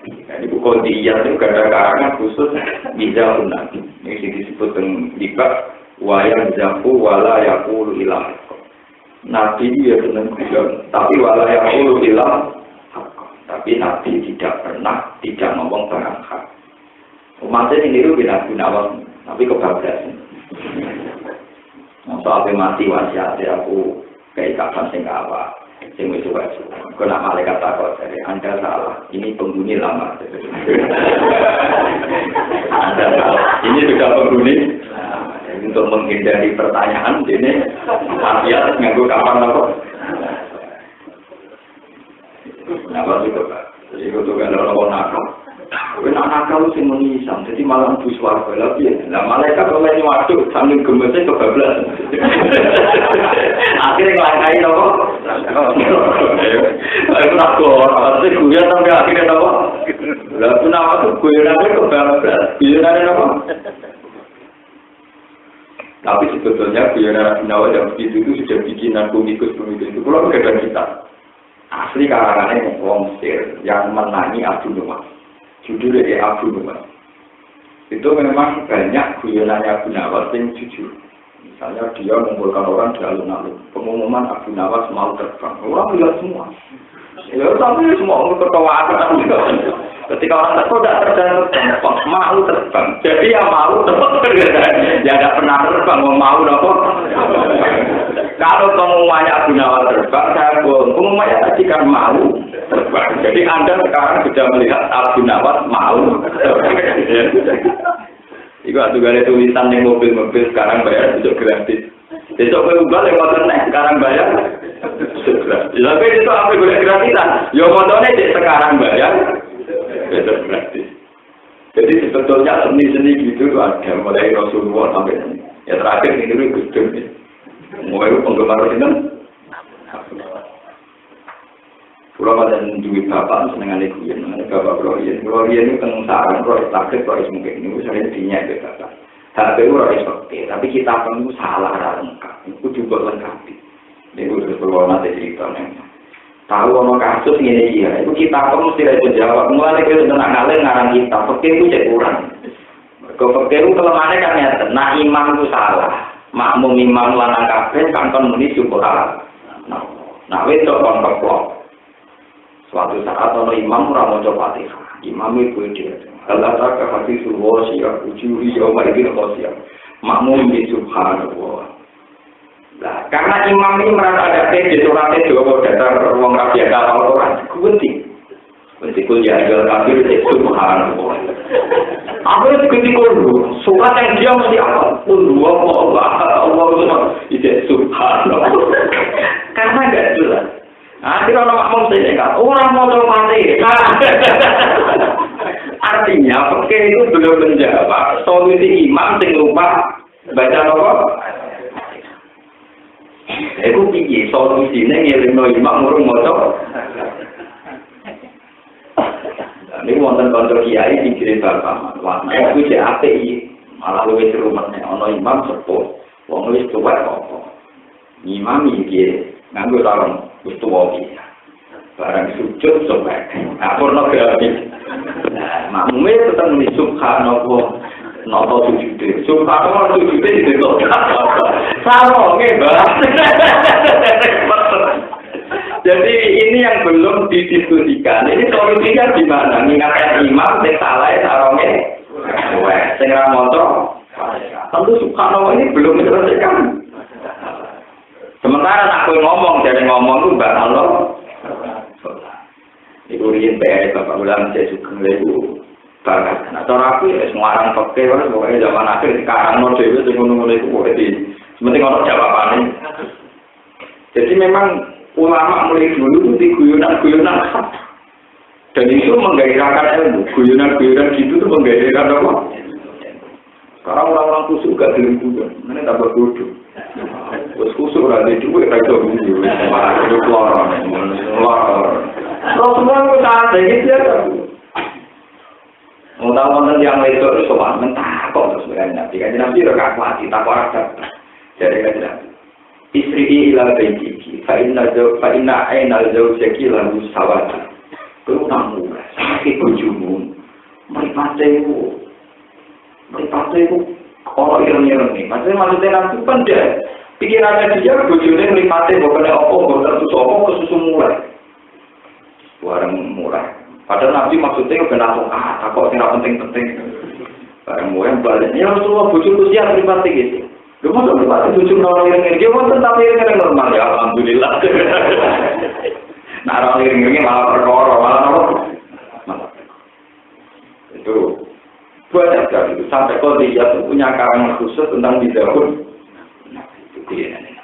Jadi bukan dia itu karangan khusus Mizahun Nabi. Ini disebut dengan libak wayang zafu wala yaqulu ilah. Nabi dia senang guyon, tapi wala yaqulu ilah. Tapi Nabi tidak ngomong barang hak. Umatnya ini itu bina-bina tapi kebablasan. Soalnya mati wasiat aku keikapan sing apa. Sing wis wajib. Kok nak malaikat takut dari Anda salah. Ini penghuni lama. Anda salah. Ini sudah penghuni. Untuk menghindari pertanyaan ini wasiat nganggo kapan apa? Kenapa itu Pak? Jadi itu kan orang nakal. Kalau nakal sing menisam, jadi malam bus warga lagi. Nah malaikat kalau ini waktu sambil gemesnya kebablasan. Akhirnya ngelangkai apa? Itu nakal. Artinya guyon sampai akhirnya apa? Lalu nama itu guyonannya kebablasan. Guyonannya apa? Tapi sebetulnya guyonan Nabi yang begitu itu sudah bikinan komikus itu. Kalau nggak ada kita. Asli karangannya Wong Mesir yang menangi Abu Nuwas. Judulnya Abu Nuwas. Itu memang banyak guyonannya Abu Nuwas yang jujur. Misalnya dia mengumpulkan orang di alun-alun. Pengumuman Abu Nuwas mau terbang. Orang lihat semua. Ya tapi semua orang tertawa. Ketika orang tidak mau terbang. Jadi yang mau terbang. Ya tidak pernah terbang. Mau apa? Kalau pengumumannya Abu Nuwas terbang, saya bohong. Pengumumannya tadi kan mau terbang. Jadi Anda sekarang sudah melihat Abu Nuwas mau terbang. Itu ada tulisan di mobil-mobil sekarang bayar untuk gratis. Besok berubah lewat internet sekarang bayar. Tapi itu apa boleh gratisan? Ya motornya sekarang bayar. Besok gratis. Jadi sebetulnya seni-seni gitu ada mulai Rasulullah sampai ya terakhir ini dulu Gusdur. Mulai penggemar itu. Kalau pada duit bapak senengan ikutin, bapak Gloria itu kan saran, Roy takut, Roy mungkin ini misalnya dinyak ke bapak. Tapi Roy seperti, tapi kita pun salah lengkap, itu juga lengkap. Ini udah berwarna dari ceritanya. Tahu orang kasus ini dia, itu kita pun mesti ada jawab. Mulai kita tenang ngalir ngarang kita, seperti itu cek kurang. Kepekeru kelemahannya kan nyata. Nah imam itu salah. Makmum imam lanang kabeh kan muni syukuran. Nah wedok kon keplok. Suatu saat ono imam ora maca Fatihah. Imam itu dia. Allah tak hati suruh siap ujuri yaum idin qasiyah. Makmum di subhanallah. Nah, karena imam ini merasa ada di suratnya dua datar ruang rakyat kapal orang kunci. Kunci kuliah jual kafir di subhanallah. Apa itu kunci kunci? Surat yang dia mesti apa? Kunci Allah itu subhanallah. Karena enggak jelas. Akhirnya orang makmum saya enggak. Orang mau coba mati. Artinya, oke itu belum menjawab solusi imam sing lupa baca apa? Iku piye solusine ngelingno imam urung maca. Ini wonten kanca kiai sing cerita bapak. Wah, iku cek apik iki. Malah luwih seru meneh ana imam sepuh. Wong wis tuwa apa? Imam iki nganggo sarung wis tuwa iki. Barang sujud sobek. Nah, pornografi. Nah, makmume tetap muni subhanallah. Noto sujud. Subhanallah sujud itu kok. Saronge, Mbak. Jadi ini yang belum didiskusikan. Ini solusinya di mana? Mengingatkan imam sing salah saronge. Wes, sing ra maca. Tentu subhanallah ini belum diselesaikan. Sementara nak ngomong dari ngomong itu Mbak Allah. Iku riyen PR Bapak Ulang saya sugeng lewu bakat. Nah, cara aku ya semarang pakai wis pokoke zaman akhir dikarangno dhewe sing ngono-ngono iku kok di penting ono jawabane. Jadi memang ulama mulai dulu itu di guyonan-guyonan dan itu menggairahkan ilmu. Guyonan-guyonan gitu tuh menggairahkan apa? Sekarang orang-orang kusuk gak gelem-gelem, mana tambah bodoh. Terus kusuk ora ada duit ra iso guyu, malah hidup lor. Rasulullah itu ada gitu ya. Mudah-mudahan yang itu soal mentah kok terus Nabi kan Nabi ora kuati tak ora dapat. Jadi kan istri ila baitiki fa inna aina zawjaki lahu sawati. Kuwi tamu sakit bojomu. Mripate orang ireng-ireng nih. Maksudnya nanti kan dia pikirannya dia bojone mripate mbok kena apa mbok terus apa kesusu mulai. Bareng mulai. Padahal Nabi maksudnya benar kok tidak penting-penting. Bareng mulai baliknya Rasulullah bojoku siap mripate gitu. Lho mosok mripate bojo orang ireng-ireng dia wonten tapi ireng normal ya alhamdulillah. Nah orang ireng-ireng malah perkara malah apa? Itu banyak sekali itu sampai kalau dia punya karangan khusus tentang bidahun. Nah itu dia nih.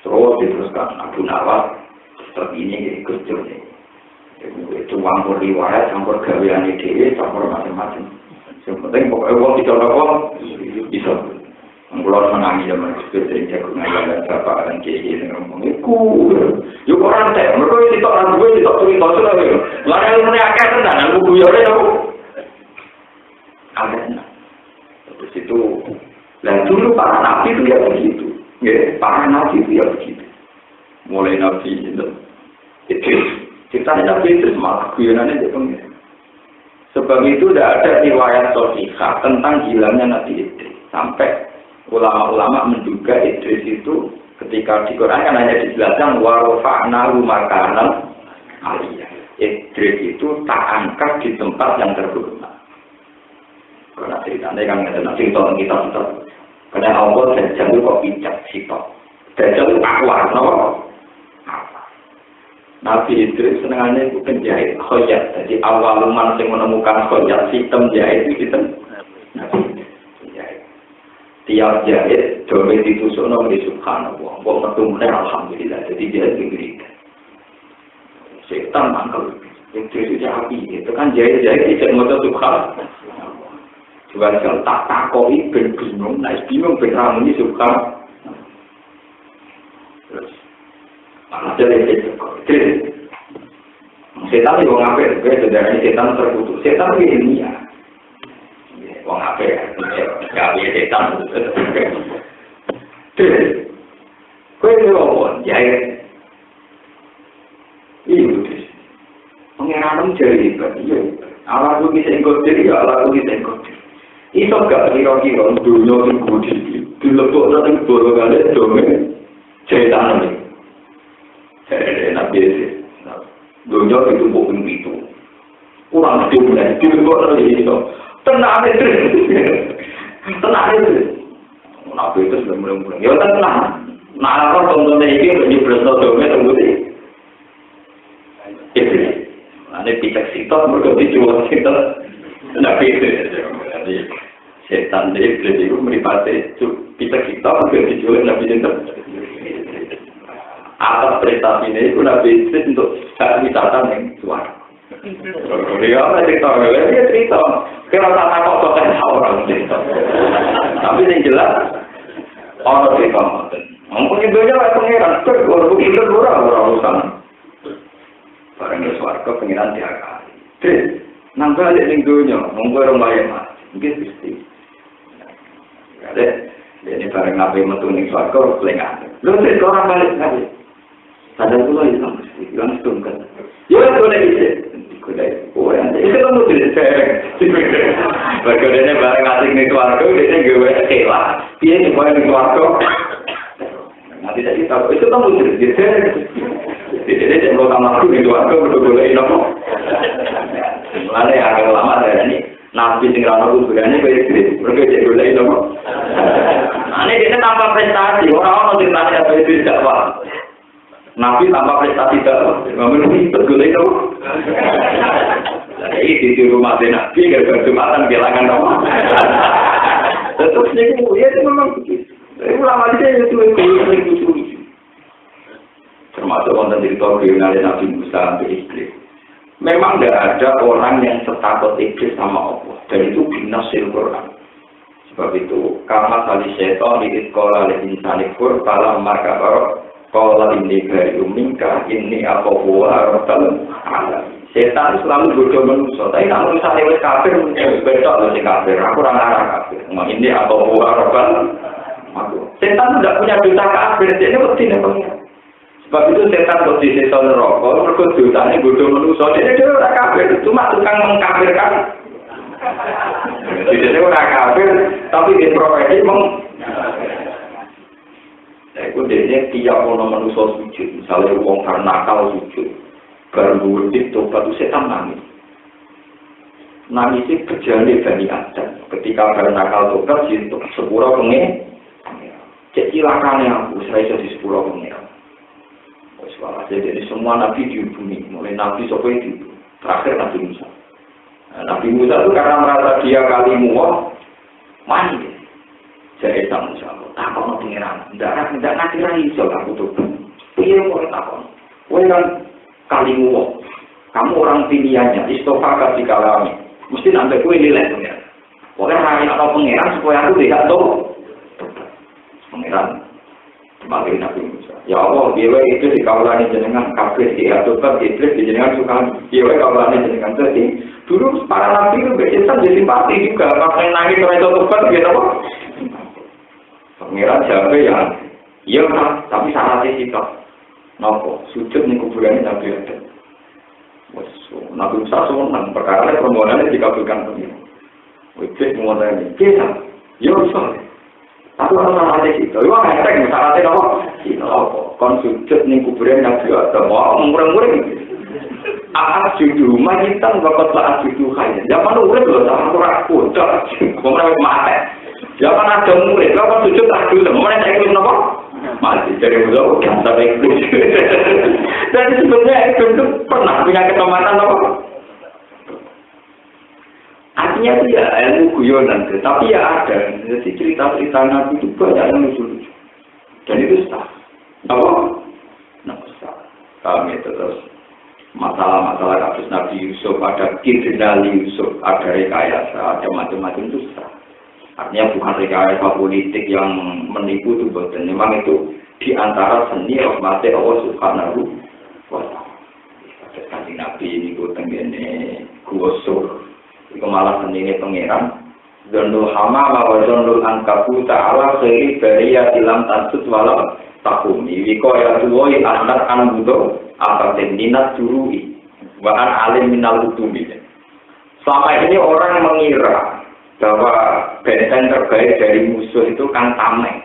Terus diteruskan Abu Nawas terpilih Gusdur nih. Itu campur riwayat, campur gawean ide, campur macam-macam. Yang penting pokoknya uang dicolok bisa. Mengulur menangi zaman Gusdur sering jago ngajar bapak dan kiai yang ngomong itu. Yuk orang teh, mereka itu orang gue itu cerita sudah. Lalu mulai akeh tenan, buku yore aku. Akhirnya, terus itu, dan dulu para nabi itu ya begitu, ya, para nabi itu ya begitu, mulai nabi itu, ceritanya nabi itu malah guyonannya dia pengen. Sebab itu tidak ada riwayat sahihah tentang hilangnya Nabi Idris, sampai ulama-ulama menduga Idris itu ketika di Quran kan hanya dijelaskan warofa'nahu makanan aliyah. Idris itu tak angkat di tempat yang terhormat. Karena ceritanya kan ada cerita kita. Karena Allah Dajjal itu kok bijak sitok. Dajjal itu akwar, no? Nabi Idris senangannya itu penjahit khoyat. Jadi awal umat yang menemukan khoyat sistem jahit itu sistem Nabi Idris. Tiap jahit doa ditusuk di subhanallah. Kok metumnya alhamdulillah. Jadi dia diberikan. Setan mangkal. Idris itu api. Itu kan jahit-jahit tidak mau subhanallah. Juga kalau tak takoi ben bingung, naik bingung ben ramuni suka. Terus, mana jadi terus, setan itu orang apa? Saudara ini setan terkutuk. Setan ini ya, orang apa ya? Gak boleh setan. Terus, kau ini orang jahit. Iya terus, pengenalan jadi itu. Allah tu bisa ikut diri, Allah tu bisa ikut diri. Iso gak kira-kira dunia sing gudi dilebokno ning bolongane dome setan iki. Nabi dunia itu bukan itu. Kurang jumlah dilebokno iso. Tenang itu. Tenang itu. Nabi itu sebelum-belum. Ya tenang. Nah, kalau contohnya ini menjeblos dome terbukti. Ini picek sitok berganti jual sitok. Nabi itu. Jadi setan itu meripati picek sitok berganti jual Nabi itu. Atas prestasi ini itu Nabi itu untuk wisata yang suara. Dia cerita. Kira-kira kok sokan orang cerita. Tapi yang jelas orang cerita. Mungkin dunia lah pengiran. Kalau begitu orang urusan. Barang ke suarga pengiran tiap kali. Terus, nambah ada yang dunia, mungkin orang lain mati. Mungkin pasti. Jadi barang nabi metu ning suarga, pelengah. Lalu terus orang balik lagi. Sadar pula Islam mesti, langsung kan. Ya, boleh isi. Itu kamu tidak sering. Berkedenya barang asing ning suarga, dia gue kelah. Dia cuma ning suarga. Nanti tidak tahu. Itu kamu tidak sering. Jadi kalau kamu aku itu aku boleh inomo. Mulane agak lama dari ini nabi sing ra ono kuburane kowe iki mergo cek boleh inomo. Ane dia tanpa prestasi, orang ono sing tanya apa itu tidak apa. Nabi tanpa prestasi tidak, ngomong itu boleh inomo. Jadi di rumah Nabi gara-gara Jumatan kelangan apa. Terus niku ya itu memang begitu. Ulama dia itu itu termasuk konten cerita kriminal Nabi Musa sampai Iblis. Memang tidak ada orang yang setakut Iblis sama Allah. Dan itu binasil Quran. Sebab itu, kama sali syaitan di sekolah oleh insani kur, kalau marka barok, kalau ini dari umingka, ini apa buah, rotal, setan selalu bodoh manusia. Tapi kalau misalnya lewat kafir, besok lebih kafir. Aku orang arah kafir. Ini apa buah, rotal, setan tidak punya dosa kafir. Jadi mesti nih. Sebab itu setan posisi setan neraka, mergo dosane bodoh manusia. Dia ora kafir, cuma tukang mengkafirkan. Jadi dia ora kafir, tapi dia profesi Iku dia tiap ono manusia sujud, misalnya wong karena nakal sujud, baru tobat itu setan nangis. Nangis itu berjalan Bani Adam. Ketika baru nakal tobat, sepura pengen, cek silakan aku, saya jadi sepura pengen. Jadi semua nabi dihubungi, mulai nabi sampai itu terakhir Nabi Musa. Nabi Musa itu karena merasa dia kalimuwah, mandi. Jadi sama Musa, tak mau pengiran, tidak nanti lagi soal aku tuh. Iya boleh takon. Kau kan kalimuwah, kamu orang pilihannya, istofa kasih kalami. Mesti nanti kue nilai pengiran. Boleh hanya atau pengiran supaya aku tidak tahu. Pengiran. Sebagai Nabi Musa. Ya Allah, dia itu di kawalan jenengan kafir, dia tukar Iblis di jenengan suka. Dia kawalan jenengan jadi. Dulu para nabi itu bercinta jadi simpati juga. Makanya nangis kalau itu tukar, dia apa? Pengiran siapa yang? Iya kan, tapi syaratnya sikap. Nopo, sujud nih kuburannya Nabi Adam. Nabi Musa senang perkara permohonannya dikabulkan pengiran. Iblis menguasai ini. Kita, ya bisa. Tapi orang ada itu, itu hashtag misalnya apa? Itu kon sujud nih kuburan Nabi Adam, wah murah-murah. Aat judul majitan bakal saat judul kaya. Zaman udah belum sama kurang kuda, kemudian mati. Zaman ada murid, kalau sujud tak dulu, mana saya belum apa? Mati dari muda kan sampai itu. Dan sebenarnya itu pernah punya kesempatan apa? Artinya itu ya ilmu guyonan, tapi ya ada. Jadi cerita-cerita Nabi itu banyak yang lucu-lucu. Dan itu sah. Apa? Nah, sah. Kami terus masalah-masalah kasus Nabi Yusuf, ada Kidnali Yusuf, ada rekayasa, ada macam-macam itu sah. Artinya bukan rekayasa politik yang menipu itu, dan memang itu di antara seni rahmatnya Allah Subhanahu wa Ta'ala. Kanjeng Nabi ini gue tenggene gosur. Iku malah sendiri pengiran Zondul hama wa zondul angkabu ta'ala khairi bariya ilam tansut walau takumi wiko ya tuwoi antar anbudo apatin minat durui bahkan alim minal utumi. Selama ini orang mengira bahwa benteng terbaik dari musuh itu kan tameng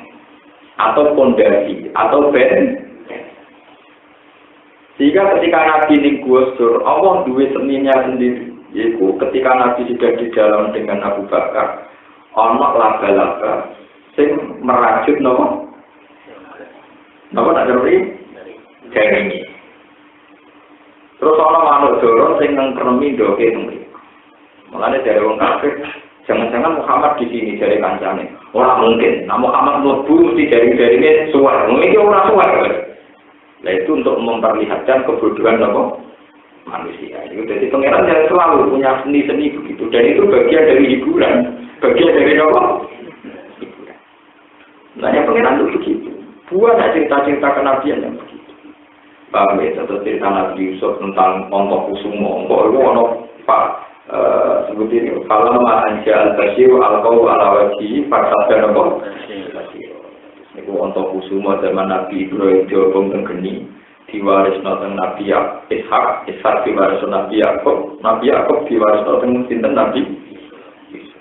atau pondasi atau benteng. Sehingga ketika Nabi ini gusur, Allah duwe seninya sendiri. Yaitu ketika Nabi sudah di dalam dengan Abu Bakar, ono laba-laba sing merajut nopo tak ngerti jaringi. Terus ono manuk dorong sing nang kremi ndoke nang. Mulane dari wong kafir, jangan-jangan Muhammad di sini dari kancane. Ora mungkin. Nah Muhammad mlebu mesti jaring-jaringe suar. Mungkin ora suar. Nah itu untuk memperlihatkan kebodohan nopo manusia. Itu jadi pangeran yang selalu punya seni-seni begitu. Dan itu bagian dari hiburan, bagian dari nopo. Nah, yang pengenan itu begitu. Buat cerita-cerita kenabian yang begitu. Paham ya? Atau cerita Nabi Yusuf tentang Ontok Kusumo. Ontok itu ono Pak seperti ini. Kalau ma'anja al-Basyiru al-Qawu ala-wajhi Faksabda nopo. Itu Ontok Kusumo zaman Nabi Ibrahim Jawabong Tenggeni. Diwaris nonton Nabi Ishak. Ishak diwaris Nabi Yaakob. Nabi Yaakob diwaris nonton Sinten Nabi Yusuf.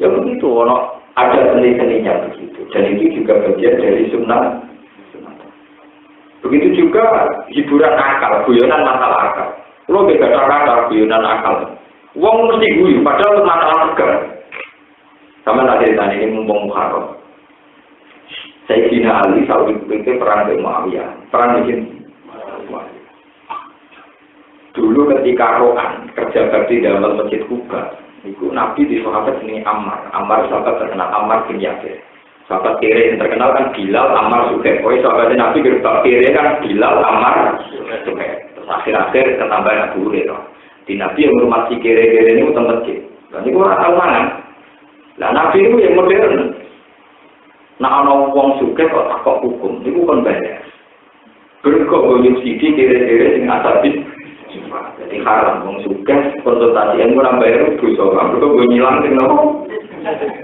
Ya begitu ono. Ada seni-seninya begitu, dan itu juga bagian dari sunnah. Begitu juga hiburan akal, guyonan masalah akal. Lo beda akal, guyonan akal. Uang mesti guyu, padahal masalah tegar. Sama tadi tadi ini mumpung Muharram. Sayyidina Ali Saudi itu perang dengan Muawiyah, perang dengan Muawiyah. Dulu ketika Rohan kerja bakti dalam masjid Kuba. Itu Nabi di sahabat ini Ammar sahabat terkenal Ammar bin Yasir. Sahabat kiri yang terkenal kan Bilal, Ammar, Suhaib. Sahabat Nabi gerbang kiri kan Bilal, Ammar, Suhaib. Terus akhir-akhir ketambahan Abu Hurairah. Di Nabi yang menghormati kiri-kiri ini utang masjid. Dan itu orang tahu mana? Nah Nabi itu yang modern. Nah orang wong Suhaib kok takut hukum, itu kan banyak. Berkok banyak sidi kiri-kiri yang asabit. Jadi haram, wong sugih konsultasi yang kurang bayar dosa. Mergo gue nyilang sing nopo?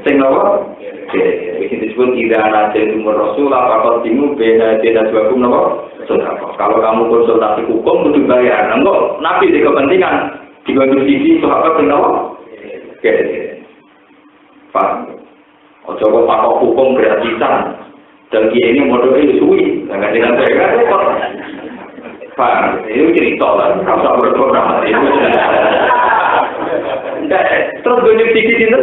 Sing nopo? Iki disebut tidak ada umur Rasul apa timu beda dua nopo? Kalau kamu konsultasi hukum kudu bayar. Engko Nabi di kepentingan dibantu sisi sahabat sing nopo? Paham? Ojo kok pakok hukum gratisan. Dan dia ini modalnya suwi, enggak tidak kok. Pak, itu cerita lah, rasa berprogram itu. Terus gue sedikit itu,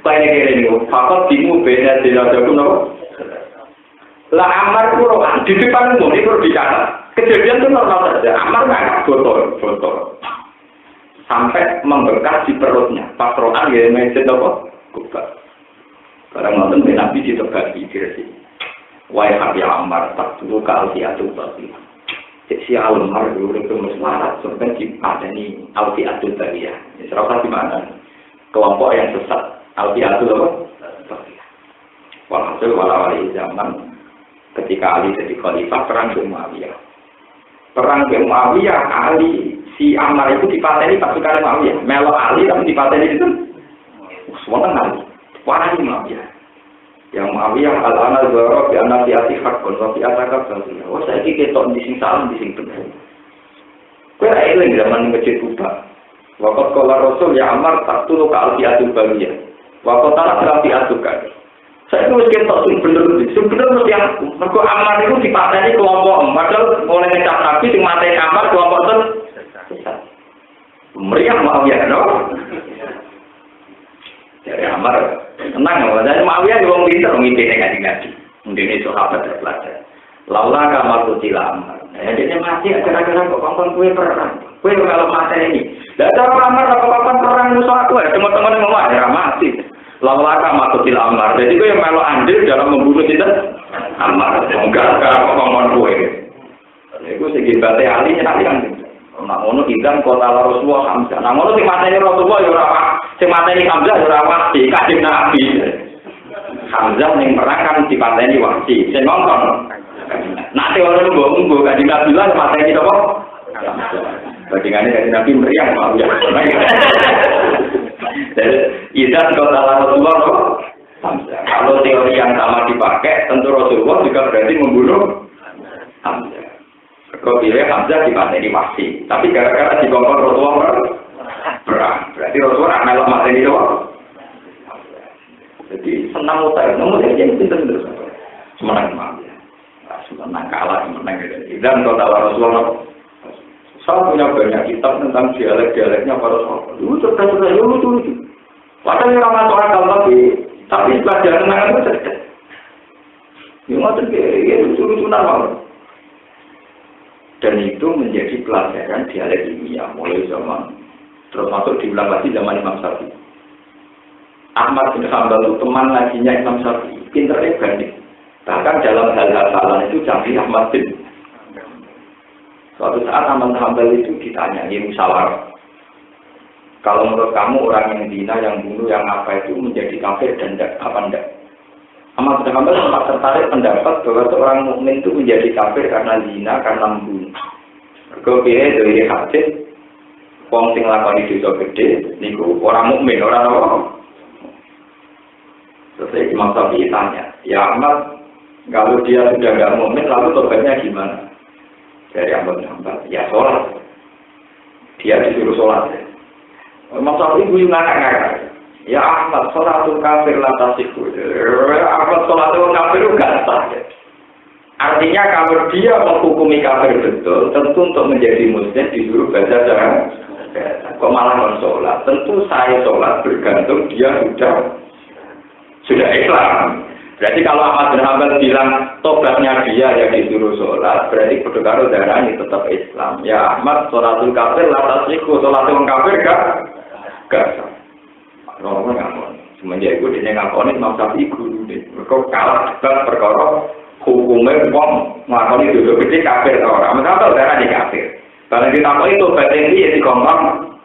banyak ini, fakot timu beda tidak jago nopo. Lah Ammar Quran di depan umum ini perlu dicatat. Kejadian itu normal saja. Ammar nggak botol, sampai membekas di perutnya. Pas Quran ya mention nopo, buka. Barang nonton Nabi ditebaki diresi. Wahai Nabi Ammar, tak dulu ke Al-Fi'atul Bariyah. Si Ammar dulu itu musmarat, sampai dipadani Al-Fi'atul Bariyah. Serasa di mana? Kelompok yang sesat Al-Fi'atul Bariyah. Walhasil walawali zaman ketika Ali jadi khalifah perang ke Muawiyah. Perang ke Muawiyah, Ali si Ammar itu dipateni pasukan Muawiyah. Melok Ali tapi dipateni itu. Semua Ali. Wah ini Muawiyah. Yang Muawiyah al-ana dzara bi anna fi atiqan wa fi ataqab dzalika. Wah saiki ketok di sing salah di sing bener. Kowe ra eling zaman masjid Kuba. Waqat qala Rasul ya Ammar taqtulu ka al-fi'atul bariyah. Waqat ala fi'atul kan. Saya wis ketok sing bener mesti aku. Mergo Ammar itu dipateni kelompok padahal oleh ngecap Nabi sing mateni Ammar kelompok ten. Meriah Muawiyah no. Jadi Ammar tenang, makanya Muawiyah juga pinter memimpin ngaji-ngaji. Mungkin itu sahabat terpelajar. Laulah kamar kutila Ammar. Jadi mati agar-agar kok kampung kue perang. Kue kalau mati ini. Tidak ada Ammar apa-apa perang musuh aku. Teman-teman yang mau ya mati. Laulah kamar kutila Ammar. Jadi kue melo andil dalam membunuh kita Ammar. Enggak kok kampung kue. Itu segi bate ahli nyali kan. Nak ngono hidang kota Rasulullah Hamzah. Nak ngono sing mateni Rasulullah ya ora apa. Sing mateni Hamzah ya ora wasi, Kanjeng Nabi. Hamzah ning perang kan dipateni wasi. Sing ngongkon. Nak teori nggo Kanjeng Nabi lan mateni apa? Bandingane Kanjeng Nabi meriah Pak ya. Jadi hidang kota Rasulullah Hamzah. Kalau teori yang sama dipakai, tentu Rasulullah juga berarti membunuh Hamzah. Kau pilih Hamzah di mana ini masih, tapi gara-gara di bawah Rasulullah perang. Jadi Rasulullah melok materi itu. Jadi senang utai, namun yang pintar terus. Semenang mah. Semenang kalah, semenang gitu. Dan kalau Rasulullah, saya punya banyak kitab tentang dialek-dialeknya para sahabat. Itu cerdas-cerdas, lucu-lucu. Padahal orang masuk akal tapi pelajaran kenangan itu cerdas. Yang macam itu lucu-lucu normal. Dan itu menjadi pelajaran dialek ilmiah mulai zaman terus masuk diulang lagi zaman Imam Syafi'i. Ahmad bin Hanbal itu teman ngajinya Imam Syafi'i, pinternya banding. Bahkan dalam hal-hal salah itu canggih Ahmad bin. Suatu saat Ahmad bin Hanbal itu ditanya, ya musyawarah. Kalau menurut kamu orang yang zina, yang bunuh, yang apa itu menjadi kafir dan apa enggak? Ahmad bin Hanbal sempat tertarik pendapat bahwa seorang mukmin itu menjadi kafir karena zina, karena membunuh. Kemudian dari hadis, wong sing lakoni dosa gede, niku orang mukmin, orang apa? Terus Imam Syafi'i tanya, ya Ahmad, kalau dia sudah nggak mukmin, lalu tobatnya gimana? Dari Ahmad bin Hanbal, ya sholat. Dia disuruh sholat. Imam Syafi'i gue ngakak-ngakak. Ya Ahmad, sholatul kafir latasiku. Ahmad sholatul kafir itu gak sah. Artinya kalau dia menghukumi kafir betul, tentu untuk menjadi muslim disuruh baca jangan. Kok malah non-sholat? Tentu saya sholat bergantung dia sudah Islam. Berarti kalau Ahmad bin Hanbal bilang tobatnya dia yang disuruh sholat, berarti berdekaro darah ini tetap Islam. Ya Ahmad, sholatul kafir latasiku, sholatul kafir gak sah. Orang ngakon, semenjak itu dia ngakoni Imam Syafi'i guru deh. Mereka kalah debat perkara hukumnya wong ngakoni dosa gede kafir orang. Mengapa darah di kafir? Kalau kita mau itu batin dia di kompang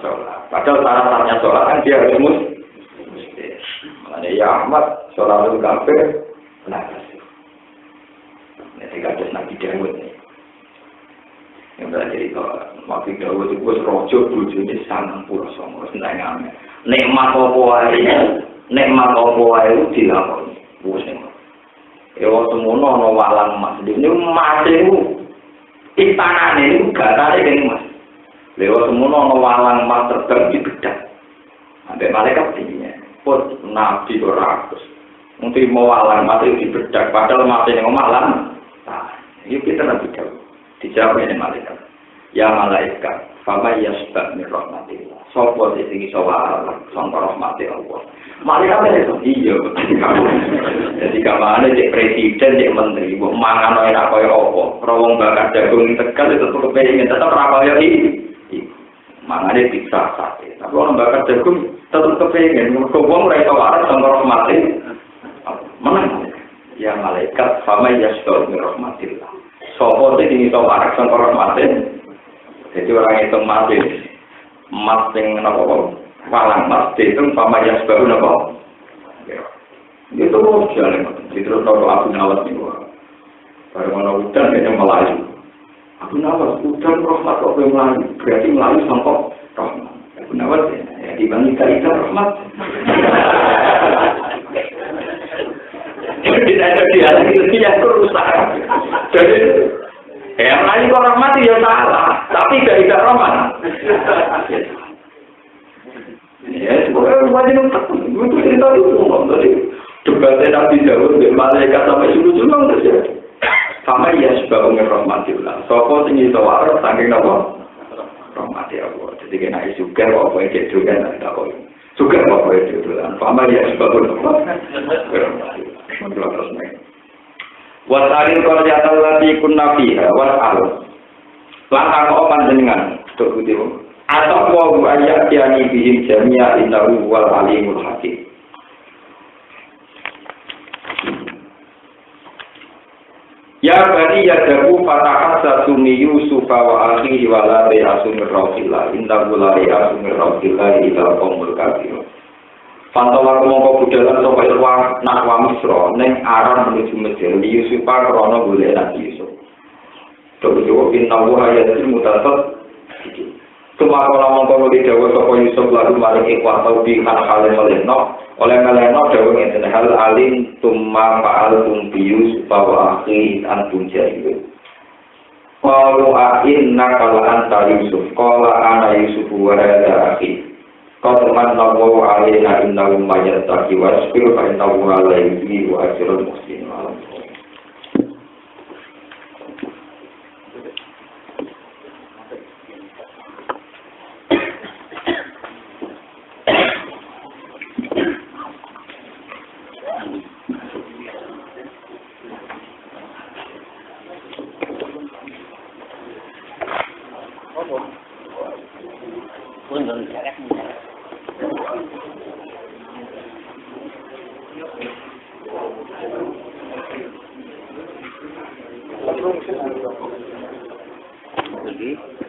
sholat. Padahal syarat-syaratnya sholat kan dia harus muslim. Makanya ya Ahmad sholat itu kafir, kenapa sih? Nanti kados Nabi Dawud nih. Yang berarti kalau Nabi Dawud itu rojo bujune 90 songo senengane. Nikmat apa wae dilakoni. Wis nek. Ya semono ana walang emas. Dene emas iku istanane iku gatane ning emas. Lewat semono ana walang emas terbang di bedak. Ambek malaikat dinya. Pun nabi ora terus. Mungkin mau walang emas di bedak padahal emas ning omah lan. Nah, iki kita nabi Dawud. Dijawab oleh malaikat. Ya malaikat, fama yasbab min rahmatillah. Sopo sing iso wae sangka rahmati Allah. Malaikat itu iya. Jadi kamane cek presiden, cek menteri, mbok mangan ora kaya apa. Rawong bakar jagung Tegal itu tetep kepengin tetep ora kaya iki. Mangane bisa sate. Tapi orang bakar jagung tetep kepengin mergo wong ora iso wae sangka rahmati. Menang. Ya malaikat, fama yasbab min rahmatillah. Sopo sing iso wae sangka rahmati. Jadi orang itu mati, emas yang apa? Walang emas itu pamayas baru apa? Itu jalan, terus kalau Abu Nawas itu, baru mana hutan kayaknya Melayu. Abu Nawas hutan rahmat kok Melayu, berarti Melayu sampai rahmat. Abu Nawas ya dibandingkan itu rahmat. Jadi ada dialog itu yang rusak. Jadi yang lain kok rahmat ya salah, tapi tidak rahmat. Ya, sebenarnya wajib untuk cerita itu. Jadi debatnya Nabi Dawud dengan malaikat sampai suluh-suluh terjadi. Sama ya sebab umir rahmatillah. Sopo sing iso waras saking napa? Rahmati Allah. Jadi kena juga apa yang juga nanti tahu. Juga apa yang juga. Sama ya sebab umir rahmatillah. Wasalil qaryatal lati kunna fiha wasal. Langkah kok panjenengan tok kutip. Atau wa ayat yani bihim jami'a innahu wal alimul hakim. Ya bani yadaku fatahat satumi Yusuf wa akhihi wa la yasumir rauhillah innahu la yasumir rauhillah ila qaumul kafirun. Pantawa mongko budalan sapa irwa nak wa Misra ning arah menuju Mesir di Yusuf krana golek Nabi Yusuf. Dojo innahu hayatul mutasat. Sumakala mongko didhawuh sapa Yusuf lalu maring ikhwatau bi hal-hal meleno oleh meleno dawuh ngeten hal alim tumma fa'al bi Yusuf wa akhi antum jahil. Qalu inna kala anta Yusuf qala ana Yusuf wa hadha akhi. Qad manna Allahu 'alaina innahu may yattaqi wa yasbiru fa innahu 'alaihi wa ajrul muhsinin. Lagi